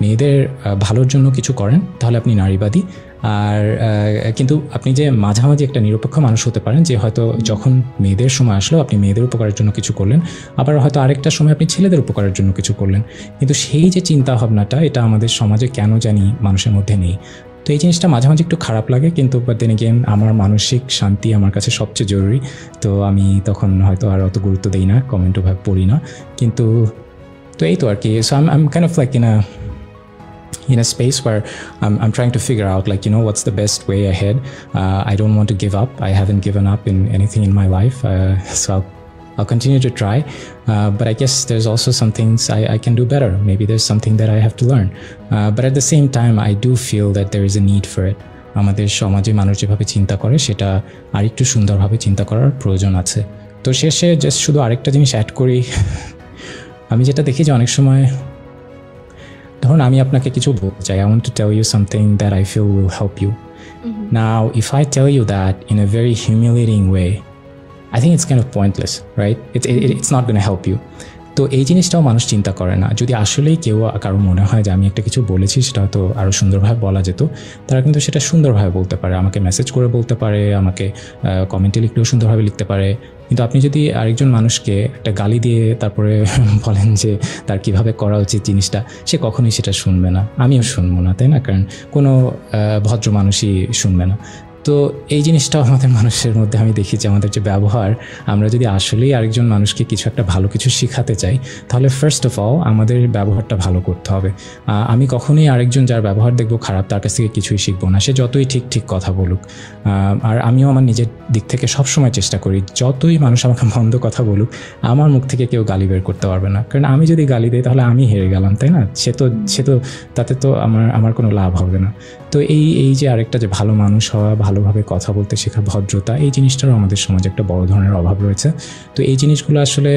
মেয়েদের ভালোর জন্য কিছু করেন, তাহলে আপনি নারীবাদী, আর কিন্তু আপনি যে মাঝামাঝি একটা নিরপেক্ষ মানুষ হতে পারেন, যে হয়তো যখন মেয়েদের সময় আসলো আপনি মেয়েদের উপকারের জন্য কিছু করলেন, আবার হয়তো আরেকটা সময় আপনি ছেলেদের উপকারের জন্য কিছু করলেন, কিন্তু সেই যে চিন্তা ভাবনাটা এটা আমাদের সমাজে কেন জানি মানুষের মধ্যে নেই। তো এই জিনিসটা মাঝে মাঝে একটু খারাপ লাগে, কিন্তু বাট দেন এগেন আমার মানসিক শান্তি আমার কাছে সবচেয়ে জরুরি, তো আমি তখন হয়তো আর অত গুরুত্ব দিই না, কমেন্টও ভাবে পড়ি না। কিন্তু তো এই তো আর কি। So I am kind of like in a space where I'm trying to figure out, like, what's the best way ahead. I don't want to give up. I haven't given up in anything in my life, so I'll continue to try, but I guess there's also some things I can do better. Maybe there's something that I have to learn, but at the same time I do feel that there is a need for it. আমাদের সমাজে মানুষ যেভাবে চিন্তা করে সেটা আরেকটু সুন্দরভাবে চিন্তা করার প্রয়োজন আছে। তো শেষে জাস্ট শুধু আরেকটা জিনিস অ্যাড করি, আমি যেটা দেখি যে অনেক সময় ধরুন আমি আপনাকে কিছু বলতে চাই, I want to tell you something that I feel will help you. Now if I tell you that in a very humiliating way, I think it's kind of pointless, right? It's not going to help you. তো এই জিনিসটাও মানুষ চিন্তা করে না। যদি আসলেই কেউ কারো মনে হয় যে আমি একটা কিছু বলেছি সেটা হয়তো আরও সুন্দরভাবে বলা যেত, তারা কিন্তু সেটা সুন্দরভাবে বলতে পারে, আমাকে মেসেজ করে বলতে পারে, আমাকে কমেন্টে লিখলেও সুন্দরভাবে লিখতে পারে। কিন্তু আপনি যদি আরেকজন মানুষকে একটা গালি দিয়ে তারপরে বলেন যে তার কিভাবে করা উচিত জিনিসটা, সে কখনোই সেটা শুনবে না, আমিও শুনবো না, তাই না? কারণ কোনো ভদ্র মানুষই শুনবে না। তো এই জিনিসটাও আমাদের মানুষের মধ্যে আমি দেখি যে আমাদের যে ব্যবহার, আমরা যদি আসলেই আরেকজন মানুষকে কিছু একটা ভালো কিছু শেখাতে চাই, তাহলে ফার্স্ট অফ অল আমাদের ব্যবহারটা ভালো করতে হবে। আমি কখনোই আরেকজন যার ব্যবহার দেখবো খারাপ তার কাছ থেকে কিছুই শিখবো না, সে যতই ঠিক ঠিক কথা বলুক। আর আমিও আমার নিজের দিক থেকে সবসময় চেষ্টা করি, যতই মানুষ আমাকে মন্দ কথা বলুক আমার মুখ থেকে কেউ গালি বের করতে পারবে না, কারণ আমি যদি গালি দিই তাহলে আমি হেরে গেলাম, তাই না? সে তো তাতে তো আমার কোনো লাভ হবে না। তো এই যে আরেকটা যে ভালো মানুষ হওয়া, ভালোভাবে কথা বলতে শেখা, ভদ্রতা, এই জিনিসটারও আমাদের সমাজে একটা বড় ধরনের অভাব রয়েছে। তো এই জিনিসগুলো আসলে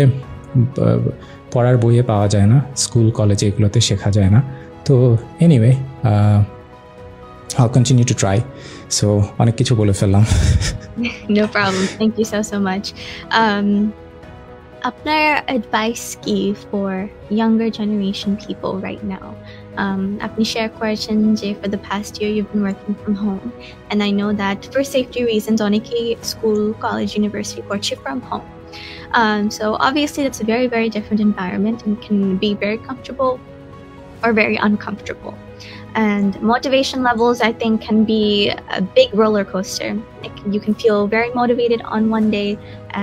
পড়ার বইয়ে পাওয়া যায় না, স্কুল কলেজে এগুলোতে শেখা যায় না। তো anyway, I'll continue to try. So অনেক কিছু বলে ফেললাম। No problem. Thank you so much. আপনার advice কি for younger generation people right now? আপনি share করেছেন যে for the past year you've been working from home, and I know that for safety reasons অনেকেই school, college, university করছে from home. So obviously that's a very, very different environment and can be very comfortable or very uncomfortable. And motivation levels, I think, can be a big roller coaster. Like you can feel very motivated on one day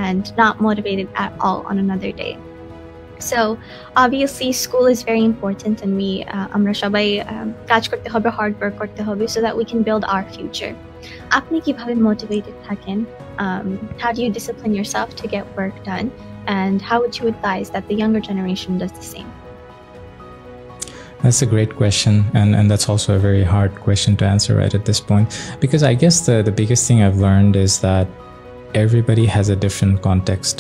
and not motivated at all on another day. So obviously school is very important, and আমরা সবাই কাজ করতে হবে, hard work করতে হবে so that we can build our future. আপনি কিভাবে motivated থাকেন? How do you discipline yourself to get work done? And how would you advise that the younger generation does the same? That's a great question, and that's also a very hard question to answer right at this point, because I guess the biggest thing I've learned is that everybody has a different context.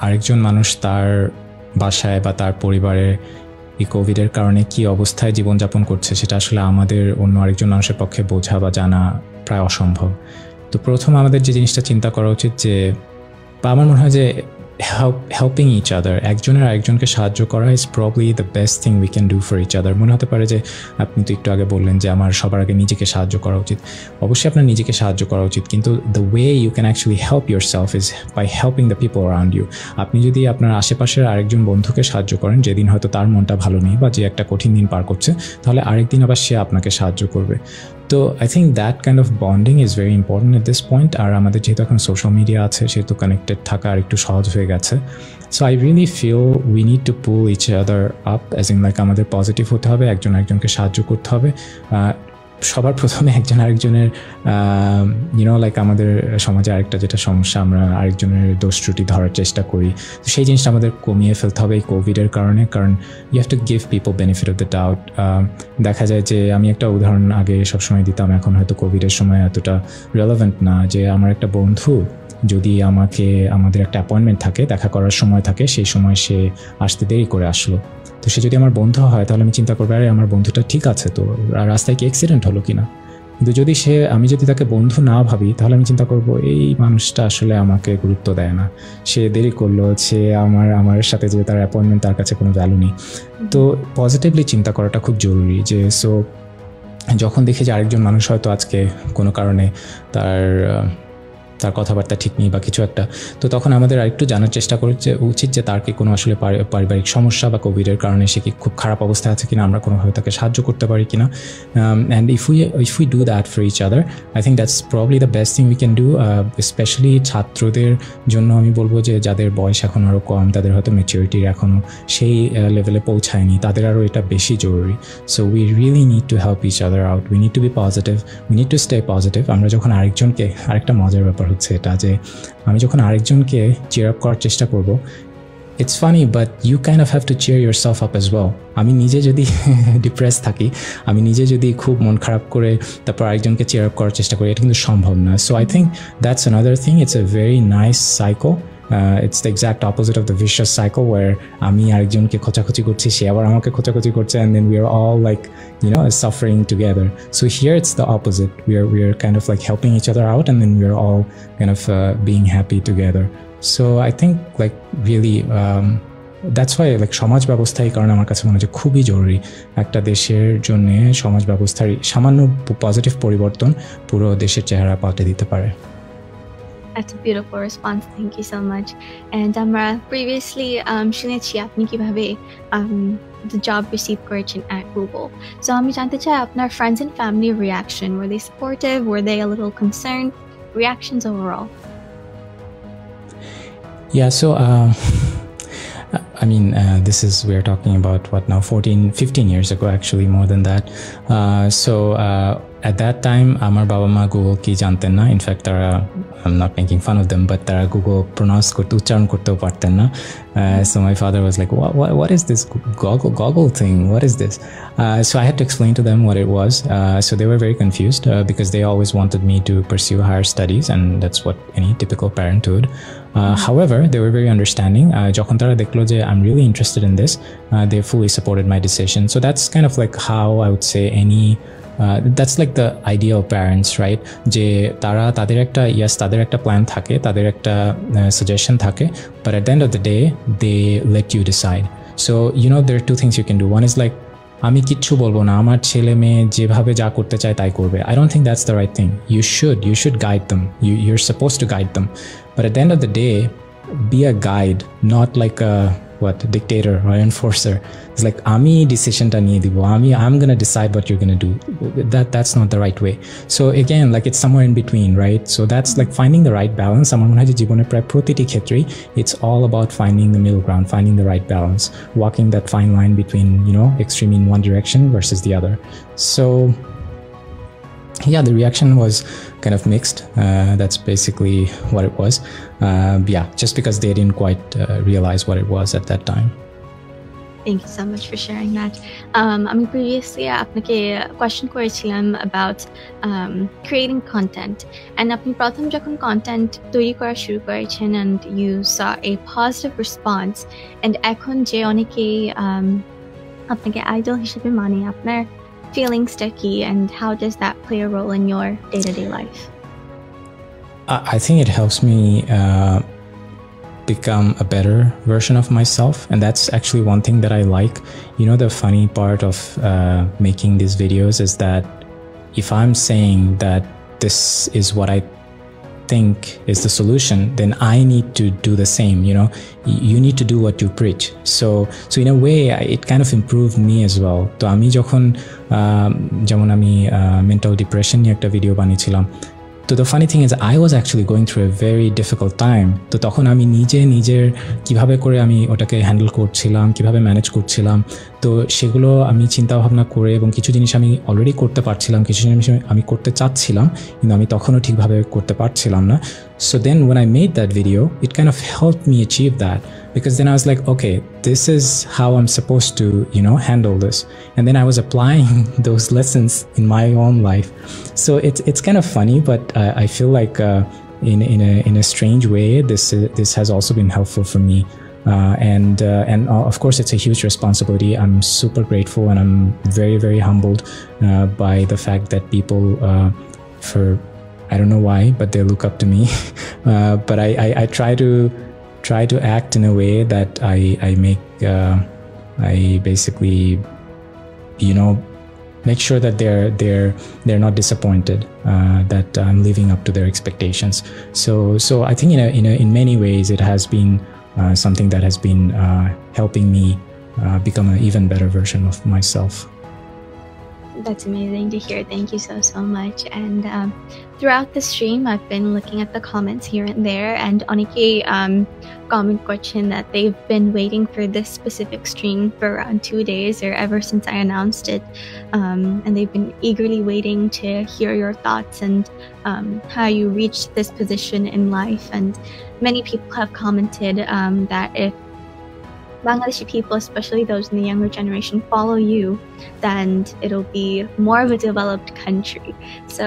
আরেকজন মানুষ তার বাসায় বা তার পরিবারে এই কোভিডের কারণে কী অবস্থায় জীবনযাপন করছে সেটা আসলে আমাদের অন্য আরেকজন মানুষের পক্ষে বোঝা বা জানা প্রায় অসম্ভব। তো প্রথম আমাদের যে জিনিসটা চিন্তা করা উচিত, যে বা আমার মনে হয় যে helping each other, একজনের আরেকজনকে সাহায্য করা is probably the best thing we can do for each other. মনে হতে পারে যে আপনি তো একটু আগে বললেন যে আমার সবার আগে নিজেকে সাহায্য করা উচিত। অবশ্যই আপনার নিজেকে সাহায্য করা উচিত, কিন্তু the way you can actually help yourself is by helping the people around you. আপনি যদি আপনার আশেপাশের আরেকজন বন্ধুকে সাহায্য করেন যেদিন হয়তো তার মনটা ভালো নেই বা যে একটা কঠিন দিন পার করছে, তাহলে আরেকদিন আবার সে আপনাকে সাহায্য করবে। তো I think that kind of bonding is very important at this point. আর আমাদের যেহেতু এখন সোশ্যাল মিডিয়া আছে সেহেতু কানেক্টেড থাকা আর একটু সহজ হয়ে গেছে। So I really feel we need to pull each other up, as in like আমাদের পজিটিভ হতে হবে, একজন একজনকে সাহায্য করতে হবে। সবার প্রথমে একজন আরেকজনের লাইক আমাদের সমাজে আরেকটা যেটা সমস্যা, আমরা আরেকজনের দোষ ত্রুটি ধরার চেষ্টা করি, তো সেই জিনিসটা আমাদের কমিয়ে ফেলতে হবে এই কোভিডের কারণে। কারণ you have to give people benefit of the doubt. দেখা যায় যে আমি একটা উদাহরণ আগে সবসময় দিতাম, এখন হয়তো কোভিডের সময় এতটা রেলেভেন্ট না, যে আমার একটা বন্ধু যদি আমাদের একটা অ্যাপয়েন্টমেন্ট থাকে, দেখা করার সময় থাকে, সেই সময় সে আসতে দেরি করে আসলো, তো সে যদি আমার বন্ধু হয় তাহলে আমি চিন্তা করবো আরে আমার বন্ধুটা ঠিক আছে তো, রাস্তায় কি অ্যাক্সিডেন্ট হলো কিনা। কিন্তু আমি যদি তাকে বন্ধু না ভাবি তাহলে আমি চিন্তা করবো এই মানুষটা আসলে আমাকে গুরুত্ব দেয় না, সে দেরি করলো, সে আমার সাথে যে তার অ্যাপয়েন্টমেন্ট তার কাছে কোনো ভ্যালু নেই। তো পজিটিভলি চিন্তা করাটা খুব জরুরি, যে সো যখন দেখি যে আরেকজন মানুষ হয়তো আজকে কোনো কারণে তার কথাবার্তা ঠিক নেই বা কিছু একটা, তো তখন আমাদের আরেকটু জানার চেষ্টা করে যে উচিত যে তার কি কোনো আসলে পারিবারিক সমস্যা বা কোভিডের কারণে সে কি খুব খারাপ অবস্থায় আছে কিনা, আমরা কোনোভাবে তাকে সাহায্য করতে পারি কিনা। And if we do that for each other, I think that's probably the best thing we can do. Specially ছাত্রদের জন্য আমি বলবো যে যাদের বয়স এখন আরও কম, তাদের হয়তো ম্যাচিউরিটির এখনও সেই লেভেলে পৌঁছায়নি, তাদের আরও এটা বেশি জরুরি। So we really need to help each other out, we need to be positive, we need to stay positive. আমরা যখন আরেকজনকে, আরেকটা মজার ব্যাপার হচ্ছে এটা যে আমি যখন আরেকজনকে চিয়ার আপ করার চেষ্টা করব, it's funny but you kind of have to cheer yourself up as well. আমি নিজে যদি ডিপ্রেস থাকি, আমি নিজে যদি খুব মন খারাপ করে তারপর আরেকজনকে চিয়ার আপ করার চেষ্টা করি, এটা কিন্তু সম্ভব না। So I think that's another thing, it's a very nice cycle. It's the exact opposite of the vicious cycle where আমি আরেকজনকে খোঁচাখুচি করছি, সে আবার আমাকে খোঁচাখুচি করছে, and then we are all like, suffering together. So here it's the opposite. We are kind of like helping each other out, and then we are all kind of being happy together. So I think like really that's why like সমাজ ব্যবস্থা এই কারণে আমার কাছে মনে হয় খুবই জরুরি। একটা দেশের জন্য সমাজ ব্যবস্থার সামান্য পজিটিভ পরিবর্তন পুরো দেশের চেহারা পাল্টে দিতে পারে। That's a beautiful response. Thank you so much. And আমরা previously শুনেছি আপনি কিভাবে the job received করেছেন at Google. So আমি জানতে চাই আপনার friends and family reaction. Were they supportive? Were they a little concerned? Reactions overall? Yeah, so I mean, this is, we're talking about what now, 15 years ago, actually, more than that. At that time, আমার বাবা মা Google কি জানতেন না। In fact তারা, I'm not making fun of them, but তারা Google উচ্চারণ করতেও পারতেন না। So my father was like, what is this goggle thing? What is this? So I had to explain to them what it was. So they were very confused because they always wanted me to pursue higher studies, and that's what any typical parent would. However, they were very understanding. যখন তারা দেখলো যে I'm really interested in this, they fully supported my decision. So that's kind of like how I would say that's like the ideal parents, right? যে তারা তাদের একটা plan থাকে, তাদের একটা সাজেশন থাকে, but at the end of the day they let you decide. So there are two things you can do. One is like, আমি কিচ্ছু বলবো না, আমার ছেলে মেয়ে যেভাবে যা করতে চায় তাই করবে। I don't think that's the right thing. You should guide them. You're supposed to guide them, but at the end of the day, be a guide, not like a dictator or enforcer. It's like আমি ডিসিশনটা নিয়ে দিব, I'm gonna decide what you're gonna do. That's not the right way. So again, like it's somewhere in between, right? So that's like finding the right balance. আমার মনে হয় যে জীবনের প্রায় প্রতিটি ক্ষেত্রেই it's all about finding the middle ground, finding the right balance, walking that fine line between extreme in one direction versus the other. So yeah, the reaction was kind of mixed. That's basically what it was. Yeah, just because they didn't quite realize what it was at that time. Thank you so much for sharing that. আমি previously আপনাকে question করেছিলাম about creating content, and আপনি প্রথম যখন content তৈরি করা শুরু করেছেন and you saw a positive response, and এখন যে অনেকেই আপনাকে idol হিসেবে মানে, আপনার feelings-টা কি, and how does that play a role in your day-to-day life? I think it helps me become a better version of myself, and that's actually one thing that I like. The funny part of making these videos is that if I'm saying that this is what I think is the solution, then I need to do the same. You need to do what you preach. So in a way it kind of improved me as well. তো আমি যখন যেমন আমি mental depression নিয়ে একটা video বানিয়েছিলাম, তো the funny thing is I was actually going through a very difficult time. তো তখন আমি নিজের কিভাবে করে আমি ওটাকে হ্যান্ডেল করছিলাম, কিভাবে ম্যানেজ করছিলাম, তো সেগুলো আমি চিন্তা ভাবনা করে, এবং কিছু জিনিস আমি অলরেডি করতে পারছিলাম, কিছু জিনিস আমি করতে চাচ্ছিলাম কিন্তু আমি তখনও ঠিকভাবে করতে পারছিলাম না। So then when I made that video, it kind of helped me achieve that, because then I was like, okay, this is how I'm supposed to handle this, and then I was applying those lessons in my own life. So it's kind of funny, but I feel like in a strange way this has also been helpful for me. And of course it's a huge responsibility. I'm super grateful, and I'm very, very humbled by the fact that people for I don't know why, but they look up to me. But I try to act in a way that I make I basically make sure that they're not disappointed, that I'm living up to their expectations. So I think in many ways it has been something that has been helping me become an even better version of myself. That's amazing to hear. Thank you so much. And throughout the stream, I've been looking at the comments here and there, and Onike comment question that they've been waiting for this specific stream for around 2 days, or ever since I announced it, and they've been eagerly waiting to hear your thoughts and how you reached this position in life. And many people have commented that if Bangladeshi people, especially those in the younger generation, follow you, then it'll be more of a developed country. So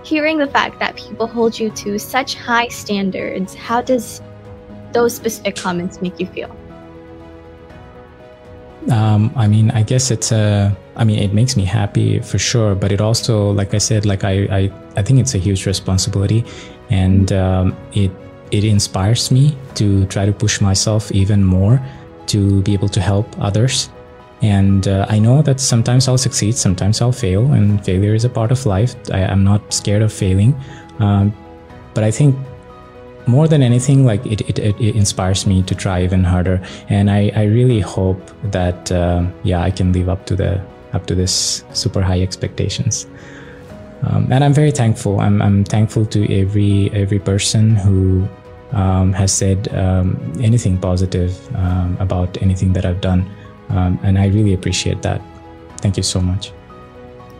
hearing the fact that people hold you to such high standards, how does those specific comments make you feel? I mean, I guess it makes me happy for sure, but it also, like I said, like I think it's a huge responsibility, and it inspires me to try to push myself even more to be able to help others. And I know that sometimes I'll succeed, sometimes I'll fail, and failure is a part of life. I'm not scared of failing, but I think more than anything, like it inspires me to try even harder. And I really hope that I can live up to this super high expectations. And I'm very thankful. I'm thankful to every person who has said anything positive about anything that I've done, and I really appreciate that. Thank you so much.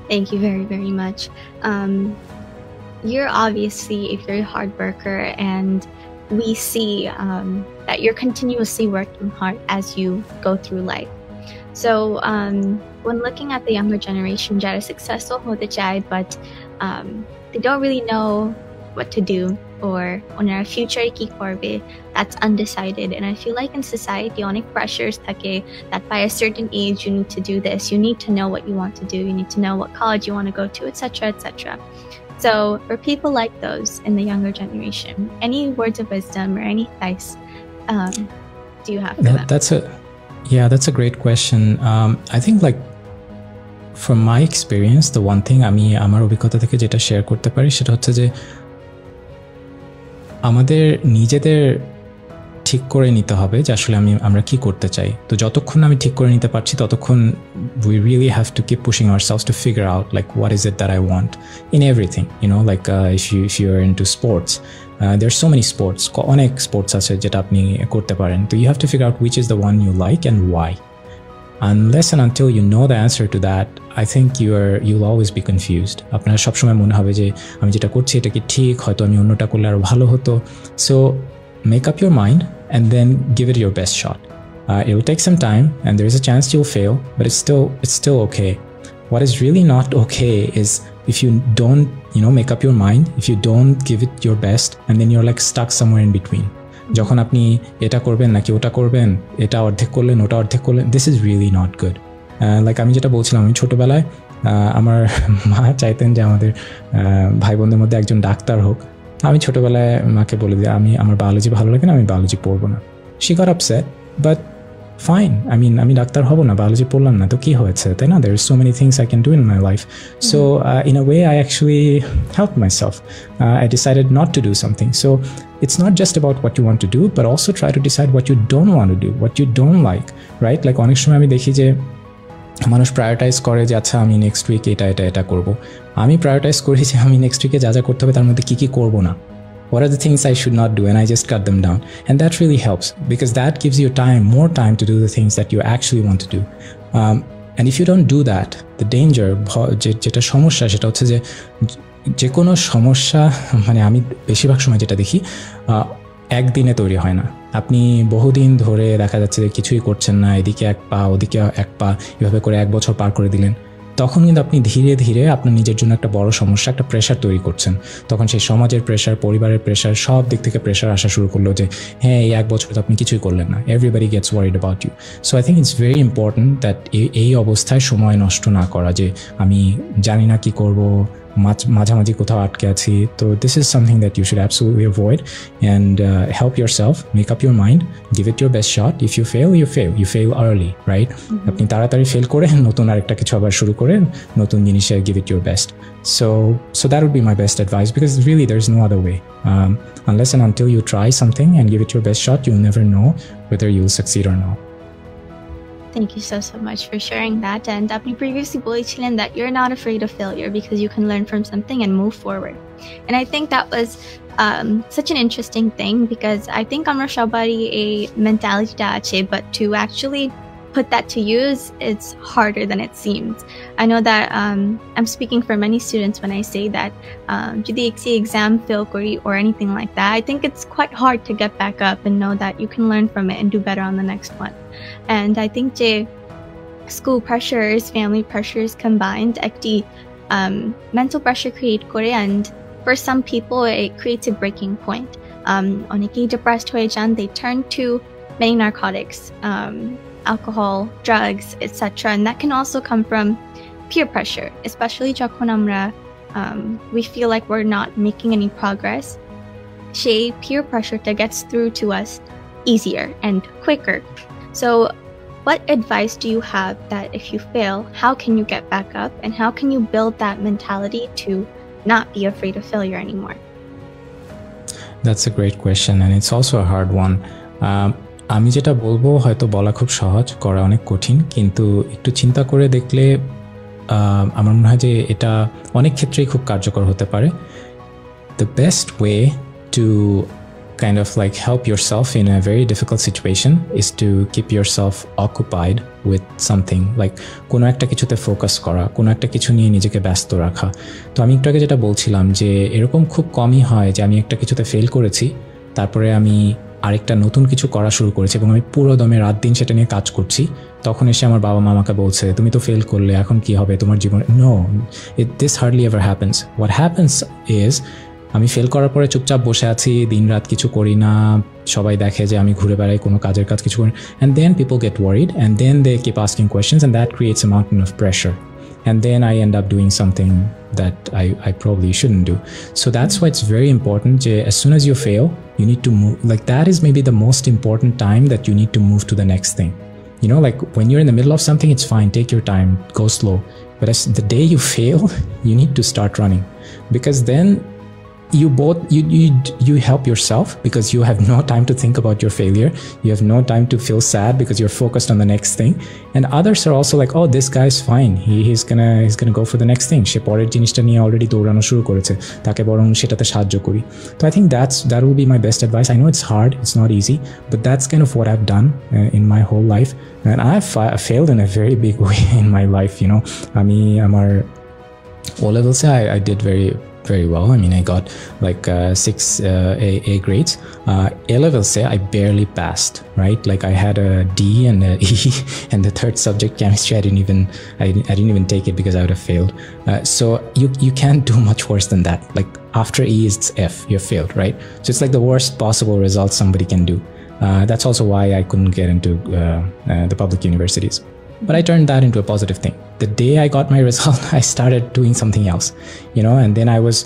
Thank you very much. You're obviously a very hard worker, and we see that you're continuously working hard as you go through life. So when looking at the younger generation, যারা successful হতে চায়, but they don't really know what to do, or ওনারা future কি করবে, that's undecided. And I feel like in society অনেক pressures থাকে that by a certain age you need to do this, you need to know what you want to do, you need to know what college you want to go to, etc. etc. So for people like those in the younger generation, any words of wisdom or any advice do you have for them? That's a great question. I think, like, from my experience, the one thing আমি আমার অভিজ্ঞতা থেকে যেটা share করতে পারি সেটা হচ্ছে যে আমাদের নিজেদের ঠিক করে নিতে হবে যে আসলে আমরা কি করতে চাই। তো যতক্ষণ আমি ঠিক করে নিতে পারছি ততক্ষণ we really have to keep pushing ourselves to figure out like what is it that I want in everything, you know, like if you are into sports, there are so many sports, অনেক sports আছে যেটা আপনি করতে পারেন। তো you have to figure out which is the one you like and why. Unless and until you know the answer to that, I think you'll always be confused. আপনার সবসময় মনে হবে যে আমি যেটা করছি এটা কি ঠিক, হয়তো আমি অন্যটা করলে আরো ভালো হতো। So make up your mind and then give it your best shot. It will take some time, and there is a chance you'll fail, but it's still okay. What is really not okay is if you don't, make up your mind, if you don't give it your best, and then you're like stuck somewhere in between. যখন আপনি এটা করবেন নাকি ওটা করবেন, এটা অর্ধেক করলেন ওটা অর্ধেক করলেন, this is really not good. Like আমি যেটা বলছিলাম, আমি ছোটবেলায় আমার মা চাইতেন যে আমাদের ভাই বোনদের মধ্যে একজন ডাক্তার হোক। আমি ছোটবেলায় মাকে বলে দিই আমার বায়োলজি ভালো লাগে না, আমি বায়োলজি পড়বো না। She got upset, but fine. আমি ডাক্তার হব না, বায়োলজি পড়লাম না তো কি হয়েছে, তাই না? There are so many things I can do in my life. So in a way I actually helped myself. I decided not to do something. So it's not just about what you want to do, but also try to decide what you don't want to do, what you don't like, right? Like অনেক সময় আমি দেখি যে মানুষ prioritise করে যে আচ্ছা আমি নেক্সট উইক এটা করব। আমি প্রায়োরিটাইজ করি যে আমি নেক্সট উইকে যা করতে হবে তার মধ্যে কি করব না। What are the things I should not do? And I just cut them down. And that really helps because that gives you more time to do the things that you actually want to do. And if you don't do that, the danger, যেটা সমস্যা সেটা হচ্ছে যে কোনো সমস্যা, মানে আমি বেশিরভাগ সময় যেটা দেখি একদিনে তৈরি হয় না। আপনি বহুদিন ধরে দেখা যাচ্ছে যে কিছুই করছেন না, এদিকে এক পা ওদিকে এক পা, এভাবে করে 1 বছর পার করে দিলেন। তখন কিন্তু আপনি ধীরে ধীরে আপনার নিজের জন্য একটা বড় সমস্যা, একটা প্রেশার তৈরি করছেন। তখন সেই সমাজের প্রেশার, পরিবারের প্রেশার, সব দিক থেকে প্রেশার আসা শুরু করলো যে হ্যাঁ এই 1 বছর তো আপনি কিছুই করলেন না। Everybody gets worried about you. So I think it's very important that এই অবস্থায় সময় নষ্ট না করা, যে আমি জানি না কি করব, মাঝামাঝি কোথাও আটকে আছি। তো this is something that you should absolutely avoid and help yourself, make up your mind, give it your best shot. If you fail, you fail early, right? আপনি তাড়াতাড়ি ফেল করে নতুন আরেকটা কিছু আবার শুরু করে নতুন জিনিসে give it your best. So that would be my best advice, because really there's no other way. Unless and until you try something and give it your best shot, you'll never know whether you'll succeed or not. Thank you so much for sharing that. And আপনি previously বলেছিলেন that you're not afraid of failure because you can learn from something and move forward. And I think that was such an interesting thing, because I think আমরা সবারই এই মেন্টালিটিটা আছে, but to actually put that to use, it's harder than it seems. I know that I'm speaking for many students when I say that যদি একটি exam fail করি or anything like that, I think it's quite hard to get back up and know that you can learn from it and do better on the next one. And I think যে school pressures, family pressures combined একটি mental pressure create করে, and for some people it creates a breaking point. অনেকেই depressed হয়ে যান, they turn to many narcotics, alcohol, drugs, etc. And that can also come from peer pressure, especially যখন আমরা we feel like we're not making any progress. সেই peer pressure that gets through to us easier and quicker. So what advice do you have that if you fail, how can you get back up, and how can you build that mentality to not be afraid of failure anymore? That's a great question, and it's also a hard one. আমি যেটা বলবো হয়তো বলা খুব সহজ, করা অনেক কঠিন, কিন্তু একটু চিন্তা করে দেখলে আমার মনে হয় যে এটা অনেক ক্ষেত্রেই খুব কার্যকর হতে পারে। The best way to kind of like help yourself in a very difficult situation is to keep yourself occupied with something, like কোনো একটা কিছুতে ফোকাস করা, কোনো একটা কিছু নিয়ে নিজেকে ব্যস্ত রাখা। তো আমি একটু আগে যেটা বলছিলাম যে এরকম খুব কমই হয় যে আমি একটা কিছুতে ফেল করেছি, তারপরে আমি আরেকটা নতুন কিছু করা শুরু করেছি এবং আমি পুরো দমে রাত দিন সেটা নিয়ে কাজ করছি, তখন এসে আমার বাবা মা আমাকে বলছে তুমি তো ফেল করলে, এখন কি হবে তোমার জীবনে? No, this hardly ever happens. What happens is আমি ফেল করার পরে চুপচাপ বসে আছি, দিন রাত কিছু করি না, সবাই দেখে যে আমি ঘুরে বেড়াই, কোনো কাজের কাজ কিছু করি, and then people get worried and then they keep asking questions and that creates a mountain of pressure, and then I end up doing something that I probably shouldn't do. So that's why it's very important as soon as you fail, you need to move. Like that is maybe the most important time that you need to move to the next thing. You know, like when you're in the middle of something, it's fine, take your time, go slow. But as the day you fail, you need to start running, because then you help yourself, because you have no time to think about your failure, you have no time to feel sad because you're focused on the next thing, and others are also like, oh, this guy's fine, he's gonna go for the next thing, she পরের জিনিসটা নিয়ে already দৌড়ানো শুরু করেছে, তাকে বরং সেটাতে সাহায্য করি। তো I think that will be my best advice. I know it's hard, it's not easy, but that's kind of what I've done in my whole life, and I've failed in a very big way in my life, you know. আমি আমার O levels I did very well. I mean, I got like 6 A grades. A levels I barely passed, right? Like I had a D and a E, and the third subject, chemistry, I didn't even take it because I would have failed. So you can't do much worse than that. Like after E is F, you've failed, right? So it's like the worst possible result somebody can do. That's also why I couldn't get into the public universities. But I turned that into a positive thing. The day I got my result, I started doing something else, you know, and then I was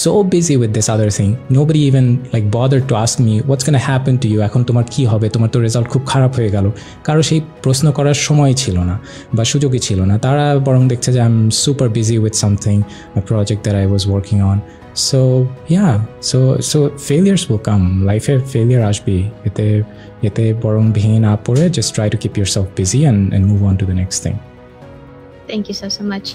so busy with this other thing. Nobody even like bothered to ask me what's going to happen to you. এখন তোমার কি হবে, তোমার তো result খুব খারাপ হয়ে গেল, কারো সেই প্রশ্ন করার সময় ছিল না বা সুযোগই ছিল না। তারা বরং দেখছে যে I'm super busy with something, a project that I was working on. So yeah, so failures will come. Life failure আসবে, এতে বরং ভেঙে না পড়ে just try to keep yourself busy and move on to the next thing. Thank you so much.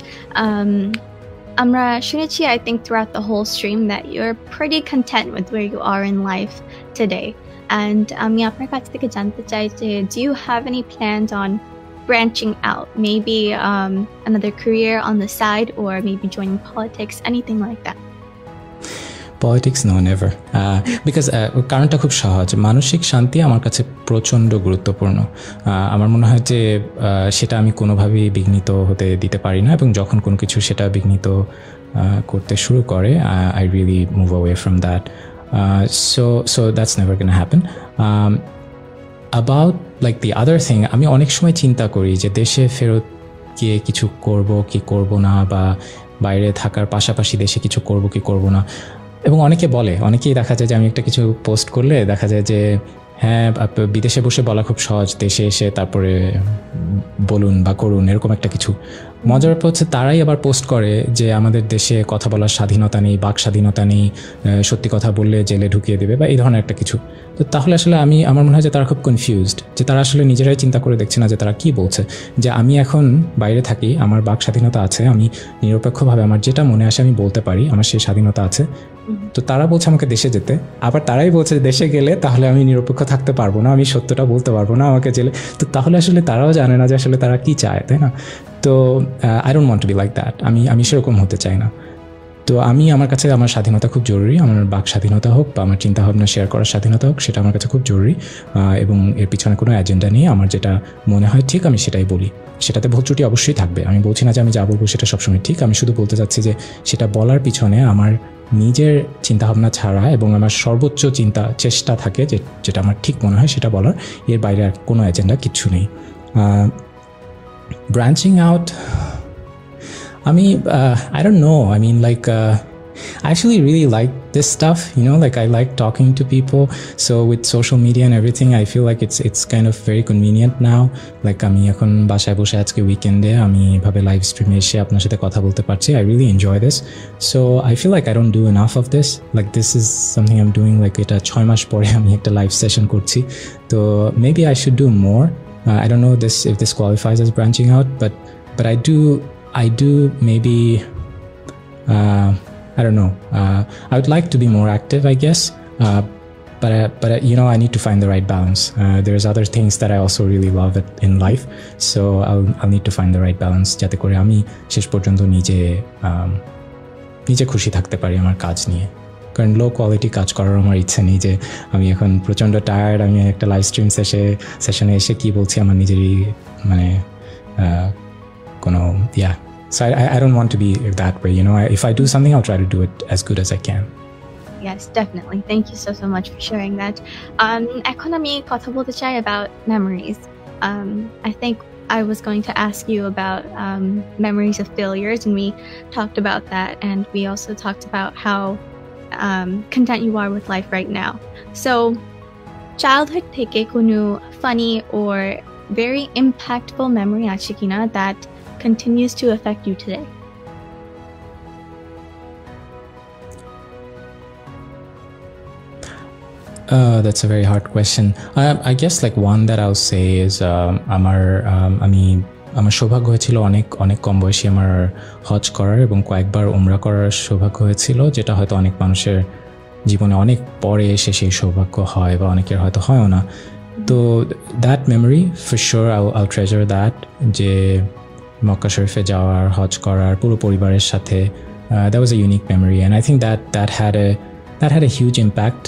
Amra শুনেছি, I think throughout the whole stream, that you're pretty content with where you are in life today. And আমি আপনার কাছ থেকে জানতে চাই যে do you have any plans on branching out, maybe another career on the side, or maybe joining politics, anything like that? Politics, no, never. Because কারণটা খুব সহজ, মানসিক শান্তি আমার কাছে প্রচণ্ড গুরুত্বপূর্ণ। আমার মনে হয় যে সেটা আমি কোনোভাবেই বিঘ্নিত হতে দিতে পারি না, এবং যখন কোনো কিছু সেটা বিঘ্নিত করতে শুরু করে, I really move away from that. So that's never gonna happen. About like the other thing, আমি অনেক সময় চিন্তা করি যে দেশে ফেরত গিয়ে কিছু করব কি করব না, বা বাইরে থাকার পাশাপাশি দেশে কিছু করব কি করব না। এবং অনেকেই দেখা যায় যে আমি একটা কিছু পোস্ট করলে দেখা যায় যে হ্যাঁ বিদেশে বসে বলা খুব সহজ, দেশে এসে তারপরে বলুন বা করুন এরকম একটা কিছু। মজার ব্যাপার হচ্ছে তারাই আবার পোস্ট করে যে আমাদের দেশে কথা বলার স্বাধীনতা নেই, বাক স্বাধীনতা নেই, সত্যি কথা বললে জেলে ঢুকিয়ে দেবে বা এই ধরনের একটা কিছু। তো তাহলে আসলে আমার মনে হয় যে তারা খুব কনফিউজড, যে তারা আসলে নিজেরাই চিন্তা করে দেখছে না যে তারা কি বলছে। যে আমি এখন বাইরে থাকি, আমার বাক স্বাধীনতা আছে, আমি নিরপেক্ষভাবে আমার যেটা মনে আসে আমি বলতে পারি, আমার সেই স্বাধীনতা আছে। তো তারা বলছে আমাকে দেশে যেতে, আবার তারাই বলছে দেশে গেলে তাহলে আমি নিরপেক্ষ থাকতে পারবো না, আমি সত্যটা বলতে পারবো না, আমাকে জেলে। তো তাহলে আসলে তারাও জানে না যে আসলে তারা কি চায়, তাই না? তো I don't want to be like that. আমি সেরকম হতে চাই না। তো আমার কাছে আমার স্বাধীনতা খুব জরুরি, আমার বাক স্বাধীনতা হোক বা আমার চিন্তাভাবনা শেয়ার করার স্বাধীনতা হোক, সেটা আমার কাছে খুব জরুরি। এবং এর পিছনে কোনো এজেন্ডা নেই, আমার যেটা মনে হয় ঠিক আমি সেটাই বলি। সেটাতে ভুল ত্রুটি অবশ্যই থাকবে, আমি বলছি না যে আমি যা বলবো সেটা সবসময় ঠিক। আমি শুধু বলতে চাচ্ছি যে সেটা বলার পিছনে আমার নিজের চিন্তাভাবনা ছাড়া এবং আমার সর্বোচ্চ চেষ্টা থাকে যেটা আমার ঠিক মনে হয় সেটা বলার, এর বাইরে আর কোনো এজেন্ডা কিচ্ছু নেই। Branching out, I don't know. I mean, like, I actually really like this stuff, like I like talking to people. So with social media and everything, I feel like it's kind of very convenient now. Like আমি এখন বাসায় বসে আজকে উইকেন্ডে আমি এভাবে live স্ট্রিমে এসে আপনার সাথে কথা বলতে পারছি। I really enjoy this. So I feel like I don't do enough of this. Like this is something I'm doing, like এটা 6 মাস পরে আমি একটা লাইভ সেশন করছি। তো maybe I should do more. I don't know if this qualifies as branching out, but I do maybe, I don't know. I would like to be more active, I guess. But I need to find the right balance. There's other things that I also really love in life. So I'll need to find the right balance যাতে করে আমি শেষ পর্যন্ত নিজে খুশি থাকতে পারি আমার কাজ নিয়ে। কারণ লো কোয়ালিটি কাজ করার আমার ইচ্ছে নেই যে আমি এখন প্রচণ্ড টায়ার্ড, আমি একটা লাইভ স্ট্রিম সেশনে এসে কি বলছি আমার নিজেরই কোনো So I don't want to be that way, if I do something, I'll try to do it as good as I can. Yes, definitely. Thank you so much for sharing that. এখন আমি কথা বলতে চাই about memories. I think I was going to ask you about memories of failures, and we talked about that, and we also talked about how content you are with life right now. So childhood থেকে কোনো funny or very impactful memory আছে কিনা that continues to affect you today? That's a very hard question. I guess like one that I'll say is আমার সৌভাগ্য হয়েছিল অনেক কম বয়সী আমার হজ করার এবং কয়েকবার উমরা করার সৌভাগ্য হয়েছিল, যেটা হয়তো অনেক মানুষের জীবনে অনেক পরে এসে সেই সৌভাগ্য হয় বা অনেকের হয়তো হয়ও না। তো that memory for sure I'll treasure that, যে মক্কা শরীফে যাওয়ার, হজ করার পুরো পরিবারের সাথে, that was a unique memory, and I think that had a huge impact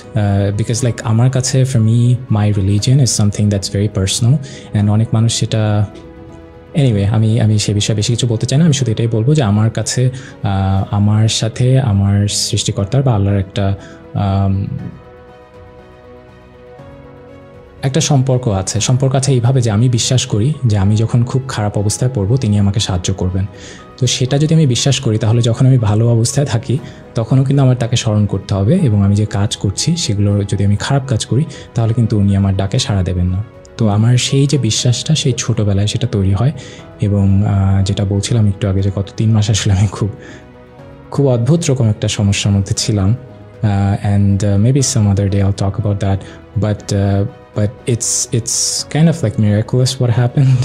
because like আমার কাছে, for me, my religion is something that's very personal, and অনেক মানুষ সেটা anyway আমি সে বিষয়ে বেশি কিছু বলতে চাই না। আমি শুধু এটাই বলবো যে আমার কাছে আমার সাথে আমার সৃষ্টিকর্তার বা আল্লাহর একটা সম্পর্ক আছে এইভাবে যে আমি বিশ্বাস করি যে আমি যখন খুব খারাপ অবস্থায় পড়বো তিনি আমাকে সাহায্য করবেন। তো সেটা যদি আমি বিশ্বাস করি তাহলে যখন আমি ভালো অবস্থায় থাকি তখনও কিন্তু আমার তাকে স্মরণ করতে হবে, এবং আমি যে কাজ করছি সেগুলো যদি আমি খারাপ কাজ করি তাহলে কিন্তু উনি আমার ডাকে সাড়া দেবেন না। তো আমার সেই যে বিশ্বাসটা সেই ছোটোবেলায় সেটা তৈরি হয়, এবং যেটা বলছিলাম একটু আগে যে গত 3 মাস আসলে আমি খুব অদ্ভুত রকম একটা সমস্যার মধ্যে ছিলাম, and maybe some other day I'll talk about that, but it's kind of like miraculous what happened.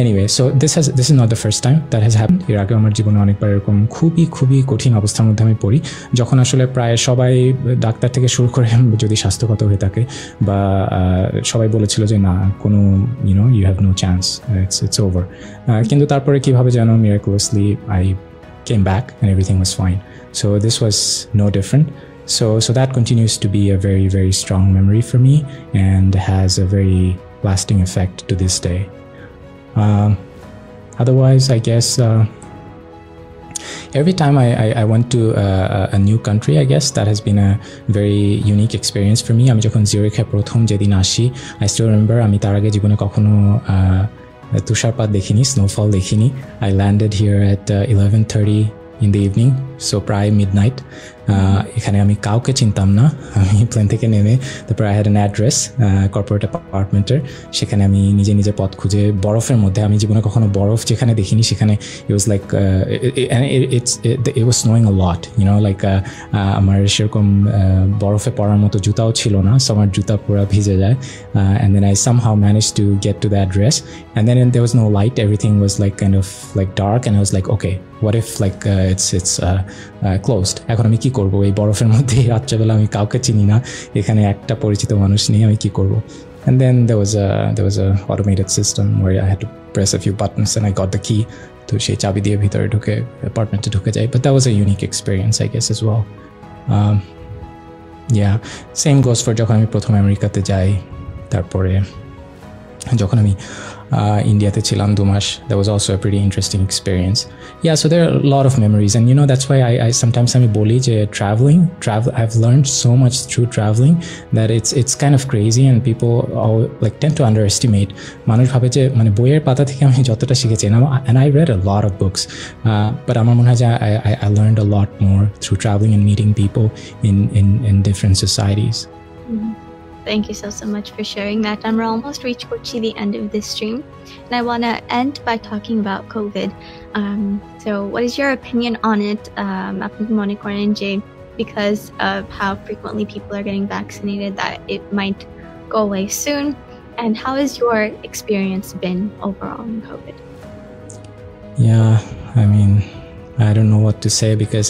Anyway, so this is not the first time that has happened. এর আগে আমার জীবনে অনেকবার এরকম খুবই কঠিন অবস্থার মধ্যে আমি পড়ি, যখন আসলে প্রায় সবাই, ডাক্তার থেকে শুরু করে যদি স্বাস্থ্যগত হয়ে থাকে বা সবাই বলেছিল যে না কোনো you have no chance, it's over, কিন্তু তারপরে কিভাবে যেন miraculously I came back and everything was fine. So this was no different. So that continues to be a very, very strong memory for me and has a very lasting effect to this day. Otherwise, I guess every time I went to a new country, I guess that has been a very unique experience for me. আমি যখন জিউরিখে প্রথম যেদিন আসি, I still remember আমি তার আগে জীবনে কখনো তুষারপাত দেখিনি, স্নোফল দেখিনি। I landed here at 11:30 in the evening, so প্রায় মিডনাইট। এখানে আমি কাউকে চিনতাম না। আমি প্লেন থেকে নেমে তারপর I had an address corporate অ্যাপার্টমেন্টের, সেখানে আমি নিজে নিজে পথ খুঁজে বরফের মধ্যে, আমি জীবনে কখনো বরফ যেখানে দেখিনি সেখানে it was like it was snowing a lot, you know, like আমার সেরকম বরফে পড়ার মতো জুতাও ছিল না, সো আমার জুতা পুরো ভিজে যায়। And then I somehow managed to get to the address, and then there was no light, everything was like kind of like dark, and I was like, okay, what if like it's closed? এখন আমি কি করব এই বরফের মধ্যে রাত্রেবেলা? আমি কাউকে চিনি না, এখানে একটা পরিচিত মানুষ নেই, আমি কি করব? And then there was a automated system where I had to press a few buttons and I got the key, তো সেই চাবি দিয়ে ভিতরে ঢুকে অ্যাপার্টমেন্টে ঢুকে যাই। But that was a unique experience, I guess, as well. Yeah, same goes for যখন আমি প্রথম আমেরিকাতে যাই, তারপরে যখন আমি ইন্ডিয়াতে ছিলাম 2 মাস, that was also a pretty interesting experience. Yeah, so there are a lot of memories, and you know that's why I sometimes আমি বলি যে travel I've learned so much through traveling that it's kind of crazy, and people all like tend to underestimate. মানুষ ভাবে যে মানে বইয়ের পাতা থেকে আমি যতটা শিখেছি, and I read a lot of books, but আমার মনে হয় যে I learned a lot more through traveling and meeting people in different societies. Mm-hmm. Thank you so much for sharing that. And we're almost reached the end of this stream. And I want to end by talking about COVID. So what is your opinion on it? Because of how frequently people are getting vaccinated, that it might go away soon. And how has your experience been overall in COVID? Yeah, I mean, I don't know what to say because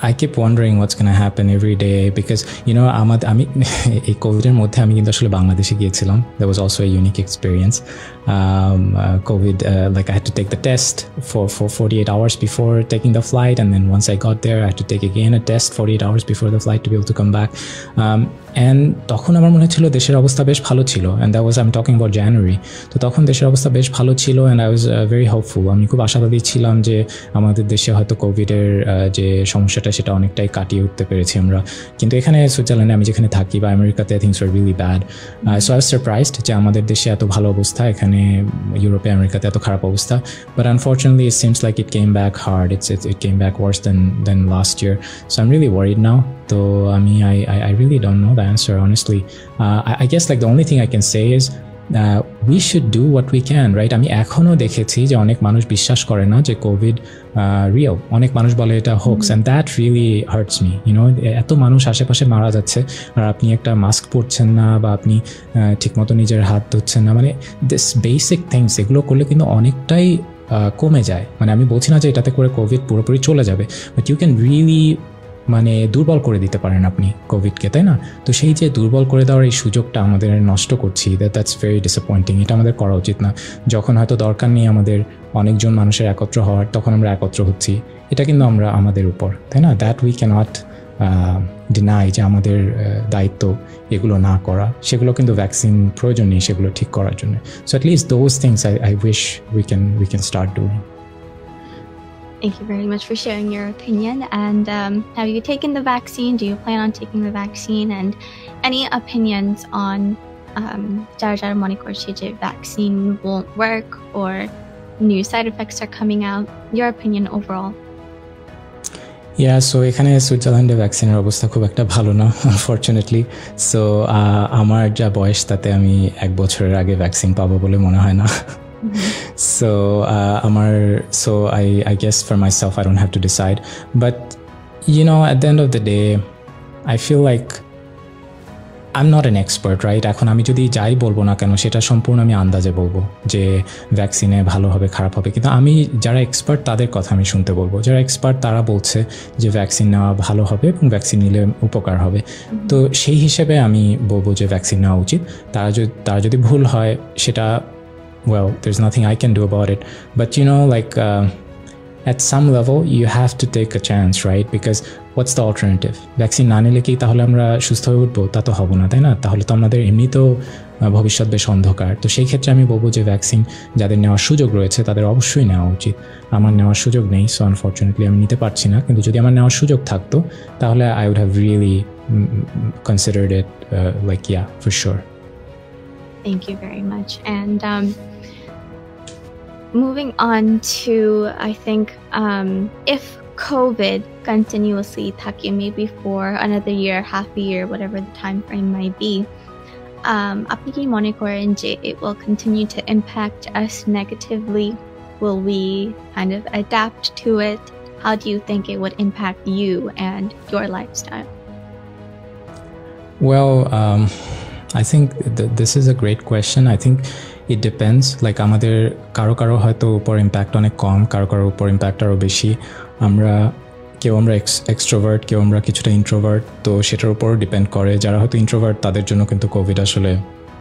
I keep wondering what's going to happen every day because, you know, আমি এই কোভিডের মধ্যে আমি কিন্তু আসলে বাংলাদেশে গিয়েছিলাম. That was also a unique experience. COVID, like I had to take the test for 48 hours before taking the flight, and then once I got there I had to take again a test 48 hours before the flight to be able to come back. And তখন আমার মনে ছিল দেশের অবস্থা বেশ ভালো ছিল, and that was I'm talking about January. তো তখন দেশের অবস্থা বেশ ভালো ছিল, and I was very hopeful. আমি খুব আশাবাদী ছিলাম যে আমাদের দেশে হয়তো কোভিডের যে সমস্যাটা সেটা অনেকটাই কাটিয়ে উঠতে পেরেছি আমরা। কিন্তু এখানে সুইজারল্যান্ডে আমি যেখানে থাকি বা আমেরিকাতে things were really bad. So I was surprised যে আমাদের দেশে এত ভালো অবস্থা, এখানে ইউরোপে আমেরিকাতে এত খারাপ অবস্থা। But unfortunately it seems like it came back hard. It came back worse than last year. So I'm really worried now. So I really don't know the answer, honestly. I guess like the only thing I can say is we should do what we can, right? আমি এখনো দেখেছি যে অনেক মানুষ বিশ্বাস করে না যে কোভিড রিয়েল, অনেক মানুষ বলে এটা hoax, and that really hurts me, you know. এত মানুষ আশেপাশে মারা যাচ্ছে আর আপনি একটা মাস্ক পরছেন না বা আপনি ঠিকমতো নিজের হাত ধুচ্ছেন না, মানে দিস বেসিক থিংস এগুলো করলে কিন্তু অনেকটাই কমে যায়। মানে আমি বলছি না যে এটাতে করে কোভিড পুরোপুরি চলে যাবে, বাট ইউ ক্যান রিয়েলি মানে দুর্বল করে দিতে পারেন আপনি কোভিডকে, তাই না? তো সেই যে দুর্বল করে দেওয়ার এই সুযোগটা আমাদের নষ্ট করছি, দ্যাটস ভেরি ডিসঅ্যাপয়েন্টিং। এটা আমাদের করা উচিত না। যখন হয়তো দরকার নেই আমাদের অনেকজন মানুষের একত্র হওয়ার, তখন আমরা একত্র হচ্ছি, এটা কিন্তু আমরা আমাদের উপর, তাই না? দ্যাট উই ক্যানট ডিনাই যে আমাদের দায়িত্ব এগুলো না করা, সেগুলো কিন্তু ভ্যাকসিন প্রয়োজন নেই সেগুলো ঠিক করার জন্য। So at least those things I wish we can start doing. Thank you very much for sharing your opinion. And have you taken the vaccine? Do you plan on taking the vaccine? And any opinions on Jara Moni Korshi vaccine won't work or new side effects are coming out? Your opinion overall? Yeah, so এখানে সুইজারল্যান্ডে ভ্যাকসিনের অবস্থা খুব একটা ভালো না, unfortunately. So আমার যা বয়স তাতে আমি 1 বছরের আগে ভ্যাকসিন পাবো বলে মনে হয় না। So I guess for myself I don't have to decide, but you know, at the end of the day I feel like I'm not an expert, right? এখন আমি যদি যাই বলবো না কেন সেটা সম্পূর্ণ আমি আন্দাজে বলবো যে ভ্যাকসিনে ভালো হবে খারাপ হবে, কিন্তু আমি যারা এক্সপার্ট তাদের কথা আমি শুনতে বলবো। যারা এক্সপার্ট তারা বলছে যে ভ্যাকসিন নেওয়া ভালো হবে এবং ভ্যাকসিন নিলে উপকার হবে, তো সেই হিসেবে আমি বলবো যে ভ্যাকসিন নেওয়া উচিত। তারা যদি ভুল হয় সেটা, well, there's nothing I can do about it. But you know, like at some level you have to take a chance, right? Because what's the alternative? Vaccine না নিলে কি তাহলে আমরা সুস্থ হয়ে উঠবো? তা তো হব না, তাই না? তাহলে তো আমাদের এমনিতেও ভবিষ্যৎ বেশ অন্ধকার। তো সেই ক্ষেত্রে আমি বলবো যে ভ্যাকসিন যাদের নেওয়ার সুযোগ রয়েছে তাদের অবশ্যই নেওয়া উচিত। আমার নেওয়ার সুযোগ নেই, সো আনফর্চুনেটলি আমি নিতে পারছি না, কিন্তু যদি আমার নেওয়ার সুযোগ থাকতো তাহলে I would have really considered it, like yeah, for sure. Thank you very much. And moving on to, I think, if COVID continuously থাকে maybe for another year, half a year, whatever the time frame might be, আপনি কি মনে করেন যে it will continue to impact us negatively? Will we kind of adapt to it? How do you think it would impact you and your lifestyle? Well, I think this is a great question. I think it depends. Like আমাদের কারো কারো হয়তো উপর impact অনেক কম, কারো কারো উপর impact আরও বেশি। কেউ আমরা এক্সট্রোভার্ট, কেউ আমরা কিছুটা ইন্ট্রোভার্ট, তো সেটার উপর ডিপেন্ড করে। যারা হয়তো ইন্ট্রোভার্ট তাদের জন্য কিন্তু কোভিড আসলে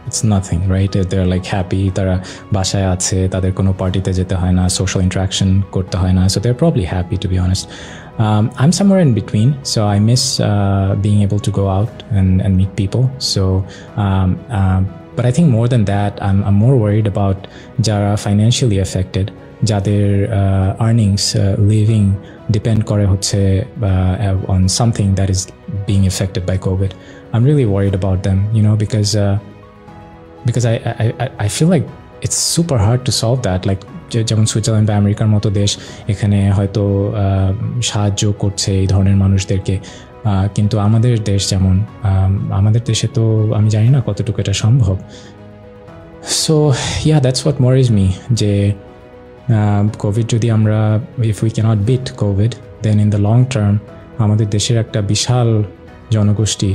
it's nothing, right? They are like happy, তারা বাসায় আছে, তাদের কোনো পার্টিতে যেতে হয় না, সোশ্যাল ইন্টারাকশন করতে হয় না, so they are probably happy, to be honest. I'm somewhere in between, so I miss being able to go out and meet people. So, but I think more than that, I'm more worried about jara financially affected, jader earnings, living depend kore hocche on something that is being affected by COVID. I'm really worried about them, because I feel like it's super hard to solve that. Like যেমন Switzerland বা আমেরিকার মতো দেশ এখানে হয়তো সাহায্য করছে এই ধরনের মানুষদেরকে, কিন্তু আমাদের দেশ যেমন আমাদের দেশে তো আমি জানি না কতটুকু এটা সম্ভব. So yeah, that's what worries me, যে কোভিড যদি আমরা, if we cannot beat COVID, then in the long term আমাদের দেশের একটা বিশাল জনগোষ্ঠী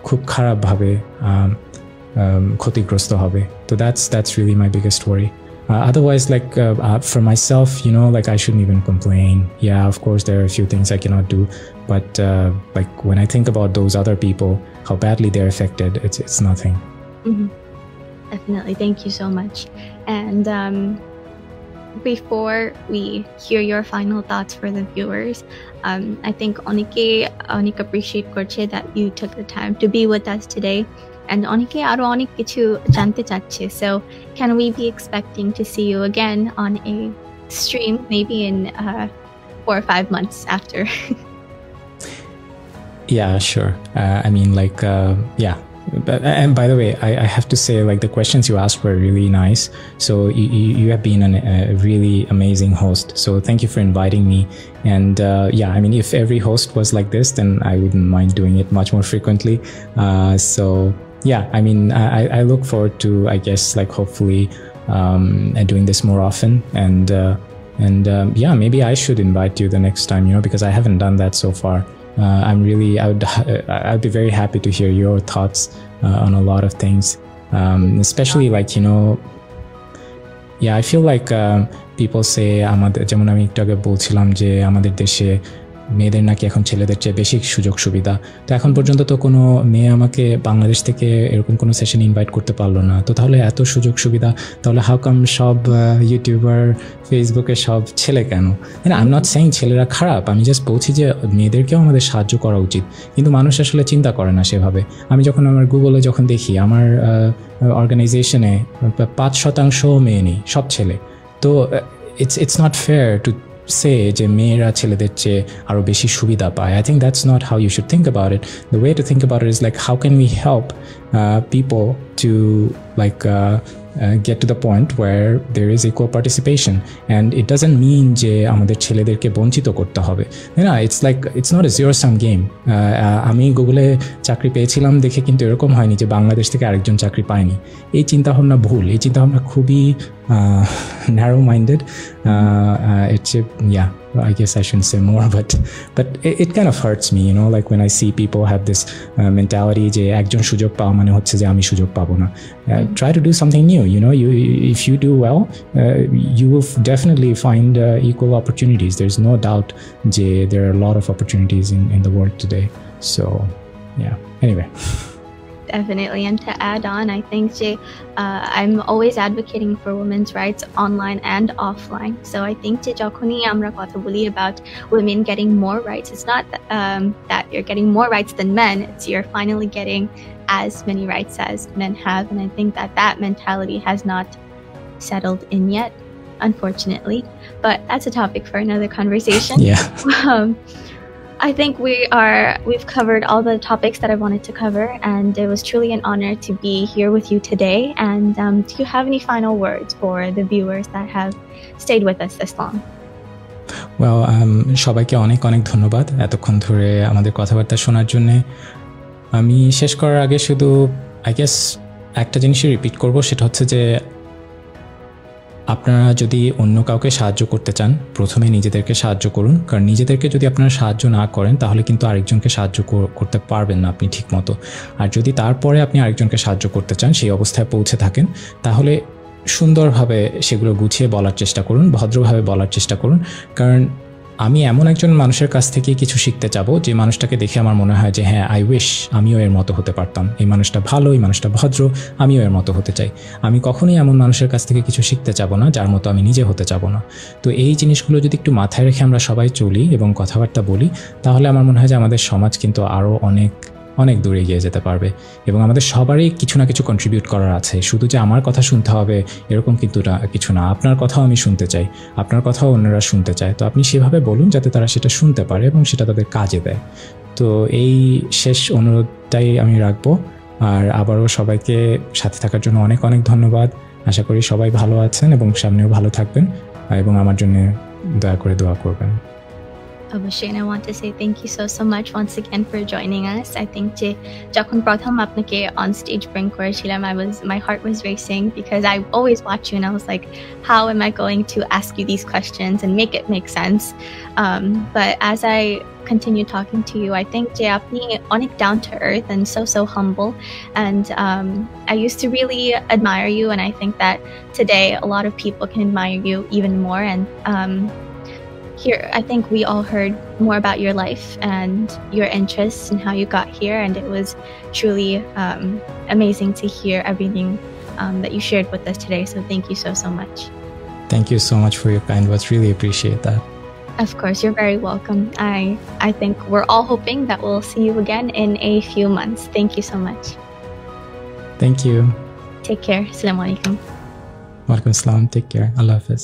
খুব খারাপভাবে ক্ষতিগ্রস্ত হবে. তো that's really my biggest worry. Otherwise, like for myself, like I shouldn't even complain. Yeah, of course there are a few things I cannot do, but like when I think about those other people, how badly they're affected, it's nothing. Mm-hmm. Definitely, thank you so much. And before we hear your final thoughts for the viewers, I think Onik appreciate korche that you took the time to be with us today. And Onike aro onek kichu jante chacche. So can we be expecting to see you again on a stream, maybe in 4 or 5 months after? Yeah, sure. I mean, like, yeah. And by the way, I have to say, like, the questions you asked were really nice. So you have been a really amazing host. So thank you for inviting me. And yeah, I mean, if every host was like this, then I wouldn't mind doing it much more frequently. So yeah, I mean, I look forward to, I guess, like, hopefully doing this more often. And yeah, maybe I should invite you the next time, because I haven't done that so far. I'd be very happy to hear your thoughts on a lot of things, especially like, yeah, I feel like people say যেমন আমি একটু আগে বলছিলাম যে আমাদের দেশে মেয়েদের নাকি এখন ছেলেদের চেয়ে বেশি সুযোগ সুবিধা। তো এখন পর্যন্ত তো কোনো মেয়ে আমাকে বাংলাদেশ থেকে এরকম কোনো সেশন ইনভাইট করতে পারলো না। তো তাহলে এত সুযোগ সুবিধা, তাহলে হাউ কাম সব ইউটিউবার, ফেসবুকে সব ছেলে কেন? আই এম নট সেইং ছেলেরা খারাপ, আমি জাস্ট বলছি যে মেয়েদেরকেও আমাদের সাহায্য করা উচিত, কিন্তু মানুষ আসলে চিন্তা করে না সেভাবে। আমি যখন আমার গুগলে যখন দেখি আমার অর্গানাইজেশনে 5% মেয়ে নেই, সব ছেলে। তো it's not fair to say যে মেয়েরা ছেলেদের চেয়ে আরও বেশি সুবিধা পায়. I think that's not how you should think about it. The way to think about it is like, how can we help people to like get to the point where there is equal participation, and it doesn't mean যে আমাদের ছেলেদেরকে বঞ্চিত করতে হবে, না? It's like, it's not a zero sum game. আমি গুগলে চাকরি পেয়েছিলাম দেখে কিন্তু এরকম হয়নি যে বাংলাদেশ থেকে আরেকজন চাকরি পায়নি। এই চিন্তাভাবনা ভুল, এই চিন্তাভাবনা খুবই narrow minded. It's yeah, I guess I shouldn't say more, but it kind of hurts me, like when I see people have this mentality যে একজন সুযোগ পাওয়া মানে হচ্ছে যে আমি সুযোগ পাবো না. Try to do something new, if you do well, you will definitely find equal opportunities. There's no doubt যে there are a lot of opportunities in the world today. So yeah, anyway. Definitely. And to add on, I think I'm always advocating for women's rights online and offline. So I think jokhoni amra kotha boli about women getting more rights, it's not that you're getting more rights than men, it's you're finally getting as many rights as men have. And I think that mentality has not settled in yet, unfortunately. But that's a topic for another conversation. Yeah. I think we are we've covered all the topics that I wanted to cover, and it was truly an honor to be here with you today. And do you have any final words for the viewers that have stayed with us this long? Well, সবাইকে অনেক অনেক ধন্যবাদ এতক্ষণ ধরে আমাদের কথাবার্তা শোনার জন্য। আমি শেষ করার আগে শুধু আই গেস একটা জিনিসই রিপিট করব, সেটা হচ্ছে যে আপনারা যদি অন্য কাউকে সাহায্য করতে চান, প্রথমে নিজেদেরকে সাহায্য করুন। কারণ নিজেদেরকে যদি আপনারা সাহায্য না করেন, তাহলে কিন্তু আরেকজনকে সাহায্য করতে পারবেন না আপনি ঠিকমতো। আর যদি তারপরে আপনি আরেকজনকে সাহায্য করতে চান, সেই অবস্থায় পৌঁছে থাকেন, তাহলে সুন্দরভাবে সেগুলো গুছিয়ে বলার চেষ্টা করুন, ভদ্রভাবে বলার চেষ্টা করুন। কারণ আমি এমন একজন মানুষের কাছ থেকে কিছু শিখতে চাবো, যে মানুষটাকে দেখে আমার মনে হয় যে হ্যাঁ, আই উইশ আমিও এর মতো হতে পারতাম, এই মানুষটা ভালো, এই মানুষটা ভদ্র, আমিও এর মতো হতে চাই। আমি কখনোই এমন মানুষের কাছ থেকে কিছু শিখতে চাবো না যার মতো আমি নিজে হতে চাবো না। তো এই জিনিসগুলো যদি একটু মাথায় রেখে আমরা সবাই চলি এবং কথাবার্তা বলি, তাহলে আমার মনে হয় যে আমাদের সমাজ কিন্তু আরও অনেক অনেক দূরে এগিয়ে যেতে পারবে। এবং আমাদের সবারই কিছু না কিছু কন্ট্রিবিউট করার আছে। শুধু যে আমার কথা শুনতে হবে এরকম কিন্তু কিছু না, আপনার কথাও আমি শুনতে চাই, আপনার কথাও অন্যরা শুনতে চায়। তো আপনি সেভাবে বলুন যাতে তারা সেটা শুনতে পারে এবং সেটা তাদের কাজে দেয়। তো এই শেষ অনুরোধটাই আমি রাখবো। আর আবারও সবাইকে সাথে থাকার জন্য অনেক অনেক ধন্যবাদ। আশা করি সবাই ভালো আছেন এবং সামনেও ভালো থাকবেন, এবং আমার জন্য দয়া করে দোয়া করবেন। অবশ্যই, and I want to say thank you so much once again for joining us. I think যে যখন প্রথম আপনাকে on stage bring করেছিলাম, my heart was racing because I always watch you and I was like, how am I going to ask you these questions and make it make sense? But as I continue talking to you, I think যে আপনি অনেক down to earth and so humble, and I used to really admire you, and I think that today a lot of people can admire you even more. And here, I think we all heard more about your life and your interests and how you got here, and it was truly amazing to hear everything that you shared with us today. So thank you so much. Thank you so much for your kind words. Really appreciate that. Of course, you're very welcome. I think we're all hoping that we'll see you again in a few months. Thank you so much. Thank you. Take care. Assalamu alaikum. Walaikum assalam. Take care. Allah Hafiz.